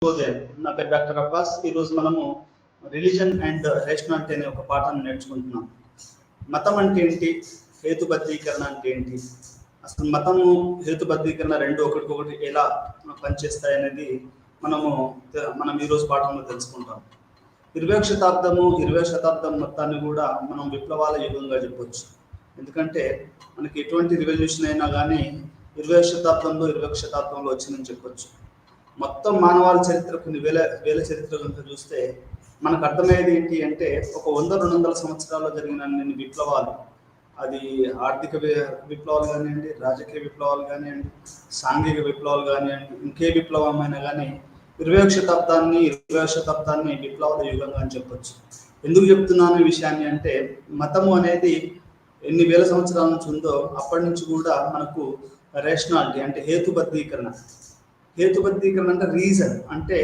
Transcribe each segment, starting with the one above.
శుభోదయం. నా పేరు డాక్టర్ అబ్బాస్. ఈరోజు మనము రిలీజన్ అండ్ రేషనాలిటీ అనే ఒక పాఠాన్ని నేర్చుకుంటున్నాం. మతం అంటే ఏంటి, హేతుబద్ధీకరణ అంటే ఏంటి, అసలు మతము హేతుబద్ధీకరణ రెండు ఒకటికొకటి ఎలా పనిచేస్తాయి అనేది మనం ఈరోజు పాఠంలో తెలుసుకుంటాం. 20వ శతాబ్దం మొత్తాన్ని కూడా మనం విప్లవాల యుగంగా చెప్పొచ్చు. ఎందుకంటే మనకి ఎటువంటి రివల్యూషన్ అయినా కానీ 20వ శతాబ్దంలో వచ్చిందని చెప్పొచ్చు. మొత్తం మానవాళి చరిత్ర కొన్ని వేల చరిత్ర కనుక చూస్తే మనకు అర్థమయ్యేది ఏంటి అంటే ఒక 100-200 సంవత్సరాల్లో జరిగిన అన్ని విప్లవాలు, అది ఆర్థిక విప్లవాలు కానివ్వండి, రాజకీయ విప్లవాలు కానివ్వండి, సాంఘిక విప్లవాలు కానివ్వండి, ఇంకే విప్లవమైనా కానీ 20వ శతాబ్దాన్ని విప్లవాల యుగంగా అని చెప్పొచ్చు. ఎందుకు చెప్తున్నాను ఈ విషయాన్ని అంటే, మతము అనేది ఎన్ని వేల సంవత్సరాల నుంచి ఉందో అప్పటి నుంచి కూడా మనకు రేషనాలిటీ అంటే హేతుబద్ధీకరణ అంటే రీజన్, అంటే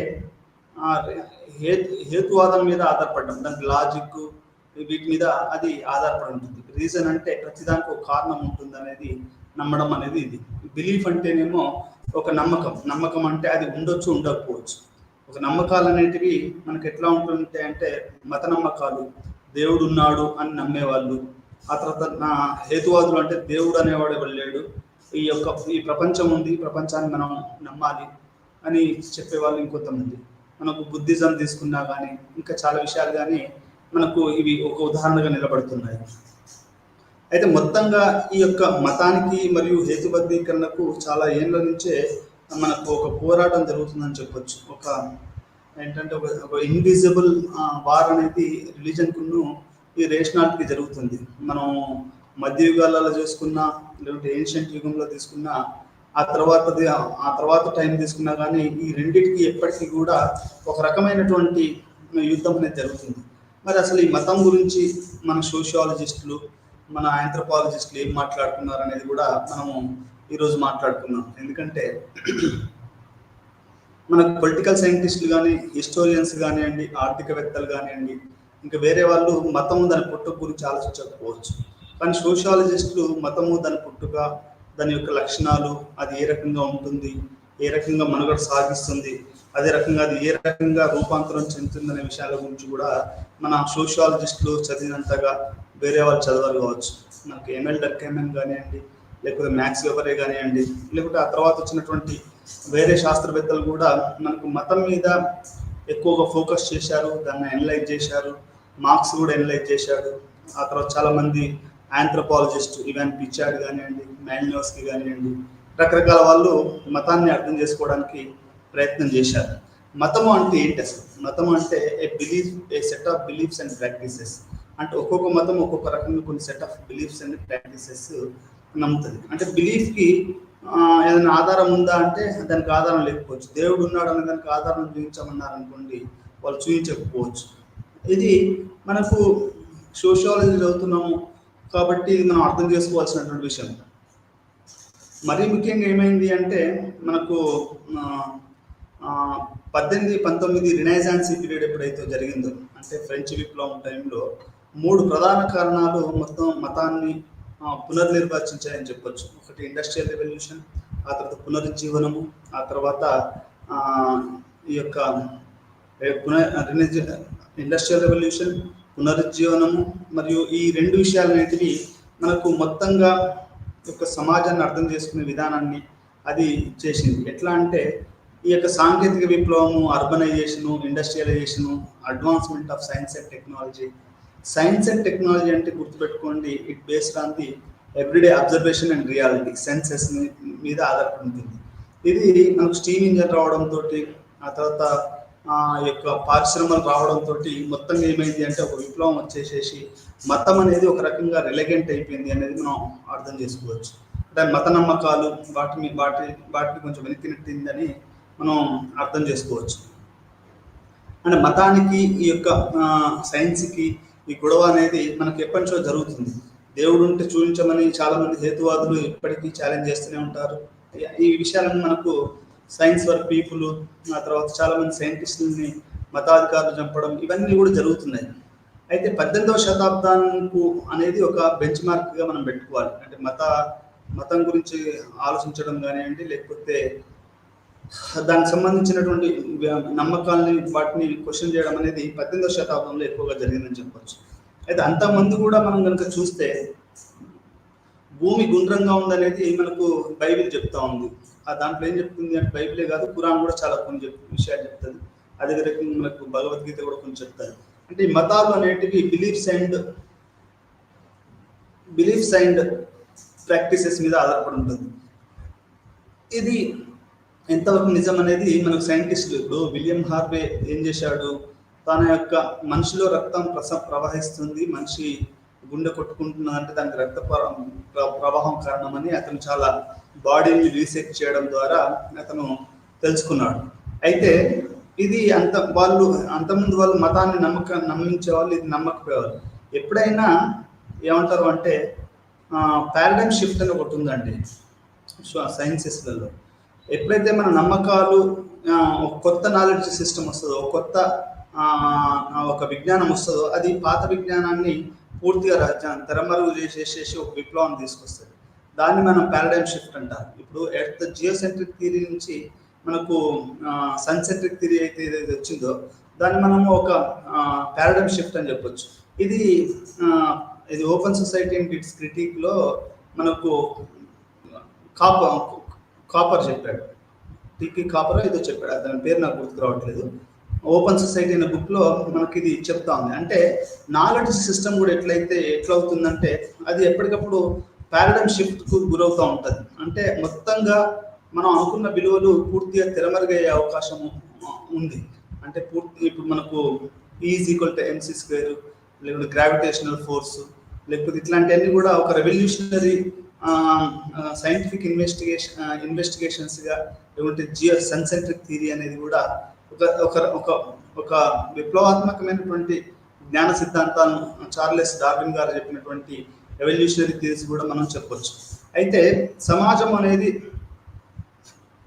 హేతువాదం మీద ఆధారపడడం, దానికి లాజిక్ వీటి మీద అది ఆధారపడి ఉంటుంది. రీజన్ అంటే ప్రతిదానికి ఒక కారణం ఉంటుంది అనేది నమ్మడం అనేది ఇది. బిలీఫ్ అంటేనేమో ఒక నమ్మకం అంటే అది ఉండొచ్చు ఉండకపోవచ్చు. ఒక నమ్మకాలు అనేటివి మనకు ఎట్లా ఉంటుంటాయి అంటే మత నమ్మకాలు, దేవుడు ఉన్నాడు అని నమ్మేవాళ్ళు. ఆ తర్వాత హేతువాదులు అంటే దేవుడు అనేవాడు వెళ్ళాడు, ఈ ప్రపంచం ఉంది, ఈ ప్రపంచాన్ని మనం నమ్మాలి అని చెప్పేవాళ్ళు ఇంకొంతమంది. మనకు బుద్ధిజం తీసుకున్నా కానీ ఇంకా చాలా విషయాలు కానీ మనకు ఇవి ఒక ఉదాహరణగా నిలబడుతున్నాయి. అయితే మొత్తంగా ఈ యొక్క మతానికి మరియు హేతుబద్ధీకరణకు చాలా ఏళ్ళ నుంచే మనకు ఒక పోరాటం జరుగుతుందని చెప్పొచ్చు. ఒక ఇన్విజిబుల్ వార్ అనేది రిలీజన్కును ఈ రేషనాలిటీకి జరుగుతుంది. మనం మధ్యయుగాలలో చూసుకున్నా, లేదంటే ఏన్షియంట్ యుగంలో తీసుకున్నా, ఆ తర్వాత టైం తీసుకున్నా కానీ ఈ రెండింటికి ఎప్పటికీ కూడా ఒక రకమైనటువంటి యుద్ధం అనేది జరుగుతుంది. మరి అసలు ఈ మతం గురించి మన సోషియాలజిస్టులు, మన ఆంథ్రోపాలజిస్టులు ఏం మాట్లాడుతున్నారు అనేది కూడా మనము ఈరోజు మాట్లాడుకున్నాం. ఎందుకంటే మనకు పొలిటికల్ సైంటిస్టులు కానీ, హిస్టోరియన్స్ కానివ్వండి, ఆర్థికవేత్తలు కానివ్వండి, ఇంకా వేరే వాళ్ళు మతము దాని పుట్టుక గురించి ఆలోచించకపోవచ్చు. కానీ సోషియాలజిస్టులు మతము దాని పుట్టుక, దాని యొక్క లక్షణాలు, అది ఏ రకంగా ఉంటుంది, ఏ రకంగా మనుగడ సాగిస్తుంది, అదే రకంగా అది ఏ రకంగా రూపాంతరం చెందుతుందనే విషయాల గురించి కూడా మన సోషియాలజిస్టులు చదివినంతగా వేరే వాళ్ళు చదవాలి కావచ్చు. మనకి ఎంఎల్ డర్కైమన్ కానివ్వండి, లేకపోతే మ్యాక్స్ వెబరే కానివ్వండి, లేకపోతే ఆ తర్వాత వచ్చినటువంటి వేరే శాస్త్రవేత్తలు కూడా మనకు మతం మీద ఎక్కువగా ఫోకస్ చేశారు, దాన్ని అనలైజ్ చేశారు. మార్క్స్ కూడా అనలైజ్ చేశాడు. ఆ తర్వాత చాలామంది ఆంథ్రోపాలజిస్ట్, ఇవాన్ పిచార్డ్ కానివ్వండి, మాలినోవ్స్కీ కానివ్వండి, రకరకాల వాళ్ళు మతాన్ని అర్థం చేసుకోవడానికి ప్రయత్నం చేశారు. మతము అంటే ఏంటి అసలు? మతం అంటే a set of beliefs and practices. అంటే ఒక్కొక్క మతం ఒక్కొక్క రకంగా కొన్ని set of beliefs and practices నమ్ముతుంది. అంటే బిలీఫ్కి ఏదైనా ఆధారం ఉందా అంటే దానికి ఆధారం లేకపోవచ్చు. దేవుడు ఉన్నాడు అనే దానికి ఆధారం చూపించమన్నారు అనుకోండి, వాళ్ళు చూపించకపోవచ్చు. ఇది మనకు సోషియాలజీ చదువుతున్నాము కాబట్టి ఇది మనం అర్థం చేసుకోవాల్సినటువంటి విషయం. మరీ ముఖ్యంగా ఏమైంది అంటే మనకు 1819 రినైజాన్స్ పీరియడ్ ఎప్పుడైతే జరిగిందో, అంటే ఫ్రెంచ్ విప్లవం టైంలో 3 ప్రధాన కారణాలు మొత్తం మతాన్ని పునర్నిర్వచించాయని చెప్పొచ్చు. ఒకటి ఇండస్ట్రియల్ రెవల్యూషన్, ఆ తర్వాత పునరుజ్జీవనము, ఆ తర్వాత ఈ యొక్క ఇండస్ట్రియల్ రెవల్యూషన్, పునరుజ్జీవనము, మరియు ఈ 2 విషయాలు అనేటివి మనకు మొత్తంగా యొక్క సమాజాన్ని అర్థం చేసుకునే విధానాన్ని అది చేసింది. ఎట్లా అంటే ఈ యొక్క సాంకేతిక విప్లవము, urbanisation, industrialisation, advancement of science and technology. Science and technology అంటే గుర్తుపెట్టుకోండి, it based on the everyday observation and reality, senses మీద ఆధారపడి ఉంటుంది. ఇది మనకు స్టీమ్ ఇంజన్ రావడంతో, ఆ తర్వాత యొక్క పరిశ్రమలు రావడంతో మొత్తంగా ఏమైంది అంటే ఒక విప్లవం వచ్చేసేసి మతం అనేది ఒక రకంగా రిలగెంట్ అయిపోయింది అనేది మనం అర్థం చేసుకోవచ్చు. అంటే మత నమ్మకాలు వాటిని కొంచెం వెనక్కి నెట్టిందని మనం అర్థం చేసుకోవచ్చు. అంటే మతానికి ఈ యొక్క సైన్స్కి ఈ గొడవ అనేది మనకు ఎప్పటి నుంచో జరుగుతుంది. దేవుడు ఉంటే చూపించమని చాలామంది హేతువాదులు ఇప్పటికీ ఛాలెంజ్ చేస్తూనే ఉంటారు. ఈ విషయాలను మనకు సైన్స్ ఫర్ పీపుల్, ఆ తర్వాత చాలామంది సైంటిస్టులని మతాధికారులు చంపడం, ఇవన్నీ కూడా జరుగుతున్నాయి. అయితే 18వ శతాబ్దానికి అనేది ఒక బెంచ్ మార్క్గా మనం పెట్టుకోవాలి. అంటే మతం గురించి ఆలోచించడం కానివ్వండి, లేకపోతే దానికి సంబంధించినటువంటి నమ్మకాలని వాటిని క్వశ్చన్ చేయడం అనేది 18వ శతాబ్దంలో ఎక్కువగా జరిగిందని చెప్పొచ్చు. అయితే అంతకుముందు కూడా మనం కనుక చూస్తే భూమి గుండ్రంగా ఉందనేది మనకు బైబిల్ చెప్తా ఉంది. ఆ దాంట్లో ఏం చెప్తుంది అంటే బైబిలే కాదు, ఖురాన్ కూడా చాలా కొన్ని విషయాలు చెప్తుంది. అదే రకంగా మనకు భగవద్గీత కూడా కొంచెం చెప్తారు. అంటే ఈ మతాలు అనేటివి బిలీఫ్స్ అండ్ ప్రాక్టీసెస్ మీద ఆధారపడి ఉంటుంది. ఇది ఎంతవరకు నిజం అనేది మనకు సైంటిస్టులు, ఇప్పుడు విలియం హార్వే ఏం చేశాడు, తన యొక్క మనిషిలో రక్తం ప్రవహిస్తుంది, మనిషి గుండె కొట్టుకుంటున్నది అంటే దానికి రక్త ప్రవాహం కారణమని అతను చాలా బాడీని రీసెర్చ్ చేయడం ద్వారా అతను తెలుసుకున్నాడు. అయితే ఇది అంతకుముందు వాళ్ళు మతాన్ని నమ్మించే వాళ్ళు, ఇది నమ్మకపోయేవాళ్ళు. ఎప్పుడైనా ఏమంటారు అంటే పారాడైమ్ షిఫ్ట్ అని ఒకటి ఉందండి సైన్సెస్లలో. ఎప్పుడైతే మన నమ్మకాలు ఒక కొత్త నాలెడ్జ్ సిస్టమ్ వస్తుందో, ఒక విజ్ఞానం వస్తుందో, అది పాత విజ్ఞానాన్ని పూర్తిగా తెరమరుగు చేసేసి ఒక విప్లవం తీసుకొస్తుంది. దాన్ని మనం పారాడైమ్ షిఫ్ట్ అంటారు. ఇప్పుడు ఎర్త్ జియోసెంట్రిక్ థియరీ నుంచి మనకు సన్సెంట్రిక్ థియరీ అయితే ఏదైతే వచ్చిందో దాన్ని మనము ఒక పారాడైమ్ షిఫ్ట్ అని చెప్పొచ్చు. ఇది ఓపెన్ సొసైటీ అండ్ ఇట్స్ క్రిటిక్లో మనకు కాపర్ చెప్పాడు, టికి కాపర్ ఏదో చెప్పాడు, దాని పేరు నాకు గుర్తుకు రావట్లేదు. ఓపెన్ సొసైటీ అనే బుక్లో మనకి ఇది చెప్తా ఉంది. అంటే నాలెడ్జ్ సిస్టమ్ కూడా ఎట్లా అవుతుందంటే అది ఎప్పటికప్పుడు పారాడైమ్ షిఫ్ట్కు గురవుతూ ఉంటుంది. అంటే మొత్తంగా మనం అనుకున్న విలువలు పూర్తిగా తెరమరుగయ్యే అవకాశం ఉంది. అంటే ఇప్పుడు మనకు E=mc², లేకపోతే గ్రావిటేషనల్ ఫోర్స్, లేకపోతే ఇట్లాంటివన్నీ కూడా ఒక రెవల్యూషనరీ సైంటిఫిక్ ఇన్వెస్టిగేషన్స్గా, లేకుంటే సన్సెంట్రిక్ థియరీ అనేది కూడా ఒక విప్లవాత్మకమైనటువంటి జ్ఞాన సిద్ధాంతాలను చార్లెస్ డార్విన్ గారు చెప్పినటువంటి రెవల్యూషనరీ థియరీస్ కూడా మనం చెప్పొచ్చు. అయితే సమాజం అనేది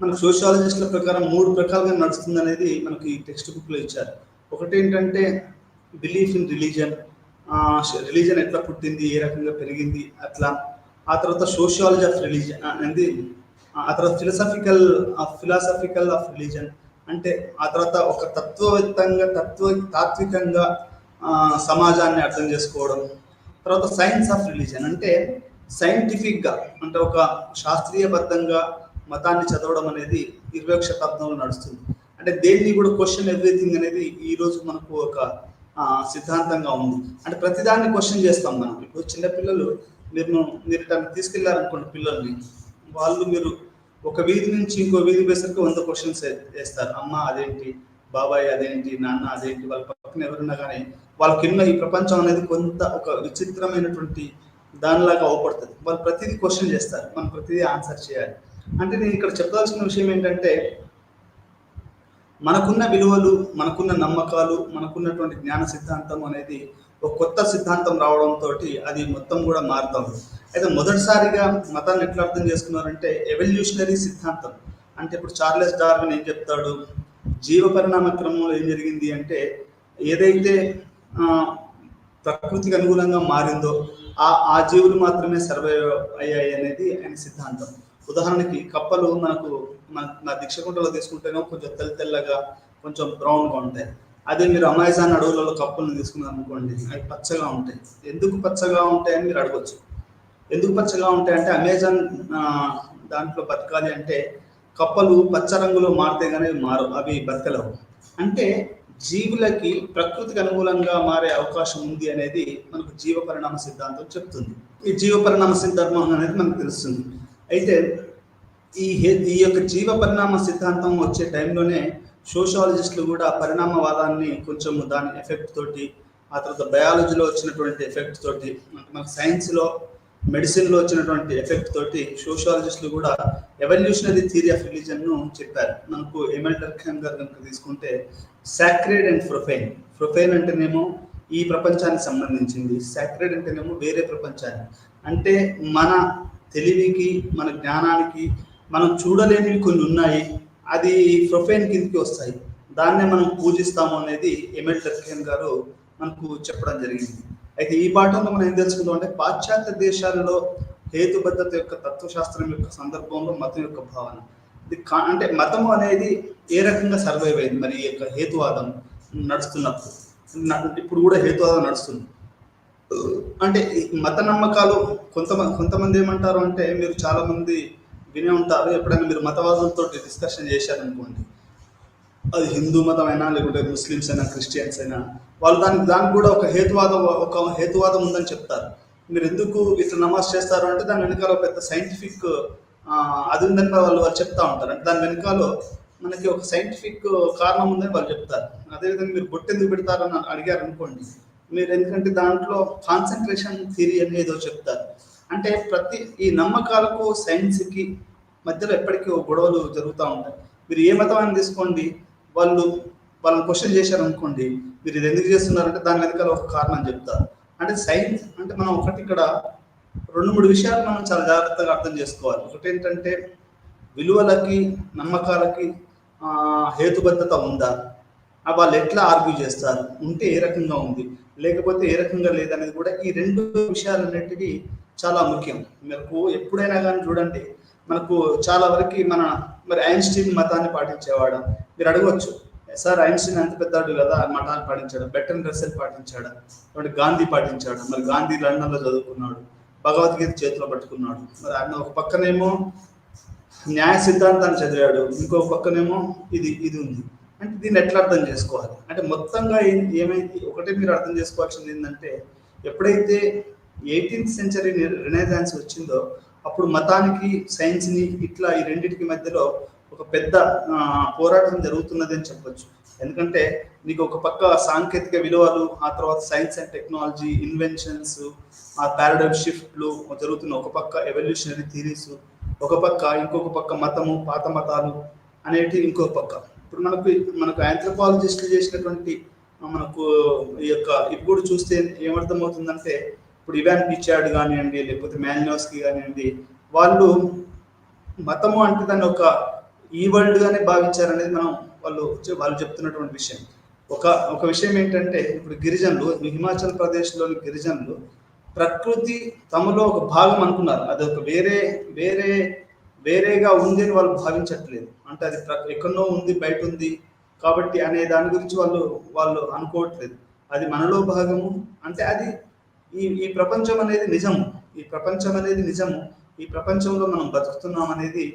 మనకు సోషియాలజిస్టుల ప్రకారం 3 ప్రకారంగా నడుస్తుంది అనేది మనకి టెక్స్ట్ బుక్లో ఇచ్చారు. ఒకటి ఏంటంటే బిలీఫ్ ఇన్ రిలీజన్ ఎట్లా పుట్టింది, ఏ రకంగా పెరిగింది అట్లా. ఆ తర్వాత సోషియాలజీ ఆఫ్ రిలీజన్ అనేది, ఆ తర్వాత ఫిలాసఫికల్ ఆఫ్ రిలీజన్ అంటే, ఆ తర్వాత ఒక తాత్వికంగా సమాజాన్ని అర్థం చేసుకోవడం. తర్వాత సైన్స్ ఆఫ్ రిలీజన్ అంటే సైంటిఫిక్గా, అంటే ఒక శాస్త్రీయబద్ధంగా మతాన్ని చదవడం అనేది 20వ శతాబ్దంలో నడుస్తుంది. అంటే దేన్ని కూడా క్వశ్చన్ ఎవ్రీథింగ్ అనేది ఈరోజు మనకు ఒక సిద్ధాంతంగా ఉంది. అంటే ప్రతిదాన్ని క్వశ్చన్ చేస్తాం మనం. ఇప్పుడు చిన్నపిల్లలు మీరు తీసుకెళ్లారనుకోండి పిల్లల్ని, మీరు ఒక వీధి నుంచి ఇంకో వీధి వేసరికి 100 క్వశ్చన్స్ వేస్తారు. అమ్మ అదేంటి, బాబాయ్ అదేంటి, నాన్న అదేంటి. వాళ్ళ పక్కన ఎవరున్నా కానీ వాళ్ళకి ఈ ప్రపంచం అనేది ఒక విచిత్రమైనటువంటి దానిలాగా అవపడుతుంది. వాళ్ళు ప్రతిదీ క్వశ్చన్ చేస్తారు, మనం ప్రతిదీ ఆన్సర్ చేయాలి. అంటే నేను ఇక్కడ చెప్పాల్సిన విషయం ఏంటంటే మనకున్న విలువలు, మనకున్న నమ్మకాలు, మనకున్నటువంటి జ్ఞాన సిద్ధాంతం అనేది ఒక కొత్త సిద్ధాంతం రావడంతో అది మొత్తం కూడా మారుతుంది. అయితే మొదటిసారిగా మతాన్ని ఎట్లా అర్థం చేసుకున్నారంటే ఎవల్యూషనరీ సిద్ధాంతం. అంటే ఇప్పుడు చార్లెస్ డార్విన్ ఏం చెప్తాడు, జీవ పరిణామ క్రమంలో ఏం జరిగింది అంటే ఏదైతే ప్రకృతికి అనుగుణంగా మారిందో ఆ జీవులు మాత్రమే సర్వైవ్ అయ్యాయి అనేది ఆయన సిద్ధాంతం. ఉదాహరణకి కప్పలు నా దీక్షకుంటలో తీసుకుంటేనే కొంచెం తెల్లగా కొంచెం బ్రౌన్గా ఉంటాయి. అదే మీరు అమెజాన్ అడవులలో కప్పలను తీసుకున్నారు అనుకోండి, అవి పచ్చగా ఉంటాయి. ఎందుకు పచ్చగా ఉంటాయని మీరు అడగచ్చు. ఎందుకు పచ్చగా ఉంటాయంటే అమెజాన్ దాంట్లో బతకాలి అంటే కప్పలు పచ్చ రంగులో మారితే కానీ అవి బతకలేవు. అంటే జీవులకి ప్రకృతికి అనుకూలంగా మారే అవకాశం ఉంది అనేది మనకు జీవ పరిణామ సిద్ధాంతం చెప్తుంది. ఈ జీవ పరిణామ సిద్ధాంతం అనేది మనకు తెలుస్తుంది. అయితే ఈ యొక్క జీవ పరిణామ సిద్ధాంతం వచ్చే టైంలోనే సోషియాలజిస్టులు కూడా పరిణామవాదాన్ని కొంచెం దాని ఎఫెక్ట్ తోటి, ఆ తర్వాత బయాలజీలో వచ్చినటువంటి ఎఫెక్ట్ తోటి, మనకు సైన్స్లో మెడిసిన్లో వచ్చినటువంటి ఎఫెక్ట్ తోటి సోషియాలజిస్టులు కూడా ఎవల్యూషనరీ థియరీ ఆఫ్ రిలీజన్ను చెప్పారు. మనకు ఎమెల్ డర్ఖామ్ గారు కనుక తీసుకుంటే సాక్రెడ్ అండ్ ప్రొఫైన్ అంటేనేమో ఈ ప్రపంచానికి సంబంధించింది, సాక్రెడ్ అంటేనేమో వేరే ప్రపంచాన్ని. అంటే మన తెలివికి, మన జ్ఞానానికి మనం చూడలేనివి కొన్ని ఉన్నాయి, అది ప్రొఫైన్ కిందకి వస్తాయి, దాన్నే మనం పూజిస్తాము అనేది ఎమెల్ డర్ఖామ్ గారు మనకు చెప్పడం జరిగింది. అయితే ఈ పాఠంలో మనం ఏం తెలుసుకుందాం అంటే పాశ్చాత్య దేశాలలో హేతుబద్ధత యొక్క తత్వశాస్త్రం యొక్క సందర్భంలో మతం యొక్క భావన, అంటే మతము అనేది ఏ రకంగా సర్వైవ్ అయింది మరి ఈ యొక్క హేతువాదం నడుస్తున్నప్పుడు, ఇప్పుడు కూడా హేతువాదం నడుస్తుంది. అంటే ఈ మత నమ్మకాలు కొంతమంది ఏమంటారు అంటే, మీరు చాలా మంది వినే ఉంటారు, ఎప్పుడైనా మీరు మతవాదులతో డిస్కషన్ చేశారనుకోండి, అది హిందూ మతం అయినా లేకుంటే ముస్లిమ్స్ అయినా క్రిస్టియన్స్ అయినా, వాళ్ళు దానికి కూడా ఒక హేతువాదం ఉందని చెప్తారు. మీరు ఎందుకు ఇట్లా నమాజ్ చేస్తారు అంటే దాని వెనకాల ఒక పెద్ద సైంటిఫిక్ అది ఉందని వాళ్ళు చెప్తా ఉంటారు. అంటే దాని వెనకాల మనకి ఒక సైంటిఫిక్ కారణం ఉందని వాళ్ళు చెప్తారు. అదేవిధంగా మీరు బొట్టు ఎందుకు పెడతారని అడిగారు అనుకోండి, మీరు ఎందుకంటే దాంట్లో కాన్సన్ట్రేషన్ థియరీ అని ఏదో చెప్తారు. అంటే ఈ నమ్మకాలకు సైన్స్కి మధ్యలో ఎప్పటికీ గొడవలు జరుగుతూ ఉంటాయి. మీరు ఏ మతం అని తీసుకోండి, వాళ్ళని క్వశ్చన్ చేశారనుకోండి, మీరు ఇది ఎందుకు చేస్తున్నారంటే దాని వెనకాల ఒక కారణం చెప్తారు. అంటే సైన్స్ అంటే మనం ఇక్కడ 2-3 విషయాలు మనం చాలా జాగ్రత్తగా అర్థం చేసుకోవాలి. ఒకటి ఏంటంటే, విలువలకి నమ్మకాలకి హేతుబద్ధత ఉందా, వాళ్ళు ఎట్లా ఆర్గ్యూ చేస్తారు, ఉంటే ఏ రకంగా ఉంది, లేకపోతే ఏ రకంగా లేదనేది కూడా ఈ 2 విషయాలన్నిటికీ చాలా ముఖ్యం. మనకు ఎప్పుడైనా కానీ చూడండి, మనకు చాలా వరకు మరి ఐన్స్టీన్ మతాన్ని పాటించేవాడు. మీరు అడగవచ్చు, సార్ ఐన్స్టీన్ అంత పెద్దాడు కదా మతాన్ని పాటించాడు, బెర్ట్రాండ్ రస్సెల్ పాటించాడు, కాబట్టి గాంధీ పాటించాడు, మరి గాంధీ లండన్లో చదువుకున్నాడు, భగవద్గీత చేతిలో పట్టుకున్నాడు, మరి ఆయన ఒక పక్కనేమో న్యాయ సిద్ధాంతాన్ని చదివాడు, ఇంకొక పక్కనేమో ఇది ఉంది. అంటే దీన్ని ఎట్లా అర్థం చేసుకోవాలి అంటే, మొత్తంగా ఏమైంది ఒకటే మీరు అర్థం చేసుకోవాల్సింది ఏంటంటే, ఎప్పుడైతే 18th సెంచరీ రినైజాన్స్ వచ్చిందో అప్పుడు మతానికి సైన్స్ని ఇట్లా ఈ రెండింటికి మధ్యలో ఒక పెద్ద పోరాటం జరుగుతున్నది అని చెప్పొచ్చు. ఎందుకంటే నీకు ఒక పక్క సాంకేతిక విలువలు, ఆ తర్వాత సైన్స్ అండ్ టెక్నాలజీ ఇన్వెన్షన్స్, ఆ పారాడైమ్ షిఫ్ట్లు జరుగుతున్న ఒక పక్క, ఎవల్యూషనరీ థియరీస్ ఒక పక్క, ఇంకొక పక్క మతము, పాత మతాలు అనేటి ఇంకొక పక్క. ఇప్పుడు మనకు ఆంథ్రోపాలజిస్టులు చేసినటువంటి మనకు ఇప్పుడు చూస్తే ఏమర్థమవుతుందంటే, ఇప్పుడు ఇవాన్ పిచార్డ్ కానివ్వండి, లేకపోతే మాలినోవ్స్కీ కానివ్వండి, వాళ్ళు మతము అంటే దాన్ని ఒక ఈ వరల్డ్ గానే భావించారనేది వాళ్ళు చెప్తున్నటువంటి విషయం. ఒక విషయం ఏంటంటే, ఇప్పుడు గిరిజనులు, హిమాచల్ ప్రదేశ్లోని గిరిజనులు ప్రకృతి తమలో ఒక భాగం అనుకున్నారు. అది ఒక వేరేగా ఉంది అని వాళ్ళు భావించట్లేదు. అంటే అది ఎక్కడో ఉంది, బయట ఉంది కాబట్టి అనే దాని గురించి వాళ్ళు అనుకోవట్లేదు. అది మనలో భాగము. అంటే అది ఈ ప్రపంచం అనేది నిజము, ఈ ప్రపంచంలో మనం బతుకుతున్నాం అనేది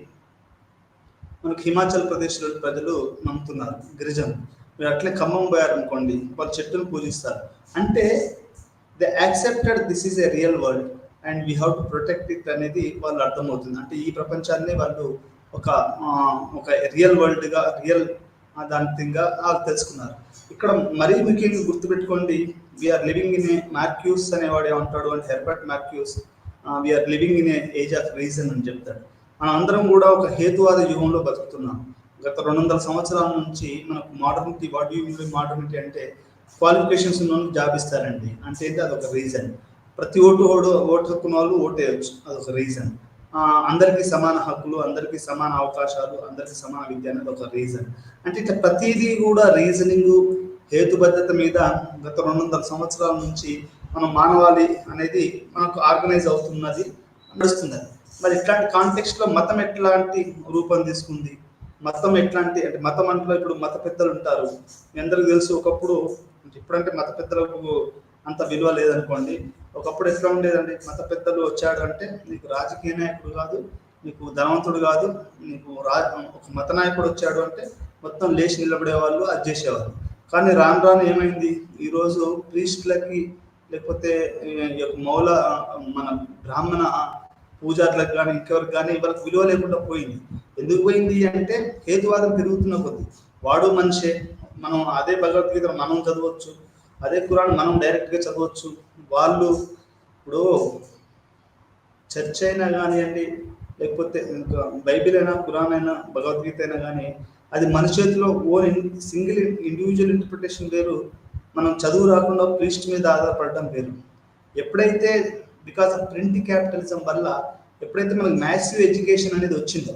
మనకు హిమాచల్ ప్రదేశ్లో ప్రజలు నమ్ముతున్నారు, గిరిజనులు. మీరు అట్లే ఖమ్మం పోయారనుకోండి, వాళ్ళు చెట్టును పూజిస్తారు. అంటే they accepted this is a real world and we have to protect it అనేది వాళ్ళు అర్థమవుతుంది. అంటే ఈ ప్రపంచాన్ని వాళ్ళు ఒక రియల్ వరల్డ్గా, దాని థింగ్గా తెలుసుకున్నారు. ఇక్కడ మరీ ముఖ్యంగా గుర్తుపెట్టుకోండి, we're living in a Marcuse అనేవాడు ఏమంటాడు అంటే, Herbert Marcuse, we're living in a age of reason అని చెప్తాడు. మనం అందరం కూడా ఒక హేతువాద యుగంలో బతుకుతున్నాం. గత 200 సంవత్సరాల నుంచి మనకు modernity, what you mean modernity అంటే క్వాలిఫికేషన్స్ ఉన్న జాబ్ ఇస్తారండి అంటే ఏంటి, అదొక రీజన్. ప్రతి ఓటు హక్కున్న వాళ్ళు ఓటేయచ్చు, అదొక రీజన్. అందరికీ సమాన హక్కులు, అందరికీ సమాన అవకాశాలు, అందరికీ సమాన విద్య అనేది ఒక రీజన్. అంటే ఇట్లా ప్రతిదీ కూడా రీజనింగ్, హేతుబద్ధత మీద గత 200 సంవత్సరాల నుంచి మనం మానవాళి అనేది మనకు ఆర్గనైజ్ అవుతున్నది, నడుస్తున్నది. మరి ఇట్లాంటి కాంటెక్స్ట్లో మతం ఎట్లాంటి రూపం తీసుకుంది, మతం ఎట్లాంటి అంటే, మతం అంటే ఇప్పుడు మత పెద్దలు ఉంటారు, మీ అందరికీ తెలుసు. ఒకప్పుడు, ఇప్పుడంటే మత పెద్దలకు అంత విలువ లేదనుకోండి, ఒకప్పుడు ఎట్లా ఉండేదండి, మత పెద్దలు వచ్చాడు అంటే నీకు రాజకీయ నాయకుడు కాదు, నీకు ధనవంతుడు కాదు, నీకు ఒక మత నాయకుడు వచ్చాడు అంటే మొత్తం లేచి నిలబడేవాళ్ళు, అది చేసేవాళ్ళు. కానీ రాను ఏమైంది, ఈరోజు ప్రీస్టులకి లేకపోతే మన బ్రాహ్మణ పూజారులకు కానీ ఇంకెవరికి కానీ వాళ్ళకి విలువ లేకుండా పోయింది. ఎందుకు పోయింది అంటే, హేతువాదం పెరుగుతున్న కొద్ది, వాడు మనిషే, మనం అదే భగవద్గీత మనం చదవచ్చు, అదే ఖురాన్ మనం డైరెక్ట్గా చదవచ్చు. వాళ్ళు ఇప్పుడు చర్చ్ అయినా కానివ్వండి, లేకపోతే ఇంకా బైబిల్ అయినా, ఖురాన్ అయినా, భగవద్గీత అయినా కానీ, అది మన చేతిలో సింగిల్ ఇండివిజువల్ ఇంటర్ప్రిటేషన్ వేరు, మనం చదువు రాకుండా ప్రీస్ట్ మీద ఆధారపడడం వేరు. ఎప్పుడైతే బికాస్ ఆఫ్ ప్రింట్ క్యాపిటలిజం వల్ల ఎప్పుడైతే మనకు మ్యాసివ్ ఎడ్యుకేషన్ అనేది వచ్చిందో,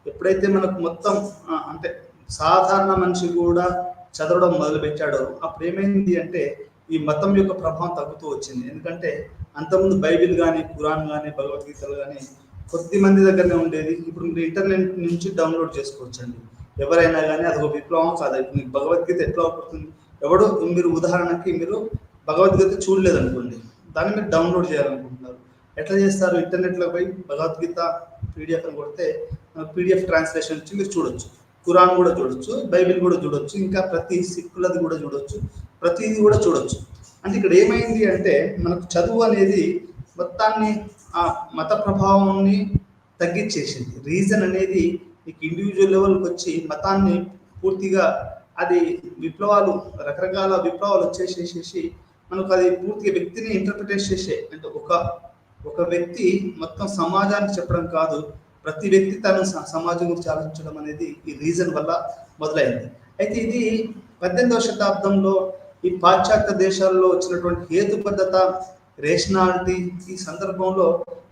ఎప్పుడైతే మనకు మొత్తం అంటే సాధారణ మనిషి కూడా చదవడం మొదలుపెట్టాడో, అప్పుడు ఏమైంది అంటే ఈ మతం యొక్క ప్రభావం తగ్గుతూ వచ్చింది. ఎందుకంటే అంతకుముందు బైబిల్ కానీ, ఖురాన్ కానీ, భగవద్గీతలు కానీ కొద్ది మంది దగ్గరనే ఉండేది. ఇప్పుడు మీరు ఇంటర్నెట్ నుంచి డౌన్లోడ్ చేసుకోవచ్చండి. ఎవరైనా కానీ అదొక విప్లవం కాదా? ఇప్పుడు మీకు భగవద్గీత ఎట్లా అవుతుంది? ఎవడో మీరు ఉదాహరణకి మీరు భగవద్గీత చూడలేదనుకోండి, దాన్ని మీరు డౌన్లోడ్ చేయాలనుకుంటున్నారు. ఎట్లా చేస్తారు? ఇంటర్నెట్లో పోయి భగవద్గీత పీడిఎఫ్ అని కొడితే పీడిఎఫ్ ట్రాన్స్లేషన్ వచ్చి మీరు చూడొచ్చు. ఖురాన్ కూడా చూడొచ్చు, బైబిల్ కూడా చూడొచ్చు, ఇంకా ప్రతి సిక్కులది కూడా చూడొచ్చు, ప్రతిది కూడా చూడొచ్చు. అంటే ఇక్కడ ఏమైంది అంటే మనకు చదువు అనేది మొత్తాన్ని ఆ మత ప్రభావాన్ని తగ్గించేసింది. రీజన్ అనేది మీకు ఇండివిజువల్ లెవెల్కి వచ్చి మతాన్ని పూర్తిగా అది విప్లవాలు, రకరకాల విప్లవాలు వచ్చేసేసేసి మనకు అది పూర్తిగా వ్యక్తిని ఇంటర్ప్రిటేట్ చేసే, అంటే ఒక వ్యక్తి మొత్తం సమాజానికి చెప్పడం కాదు, ప్రతి వ్యక్తి తను సమాజం గురించి ఆలోచించడం అనేది ఈ రీజన్ వల్ల మొదలైంది. అయితే ఇది 18వ శతాబ్దంలో ఈ పాశ్చాత్య దేశాల్లో వచ్చినటువంటి హేతుబద్ధత, రేషనాలిటీ, ఈ సందర్భంలో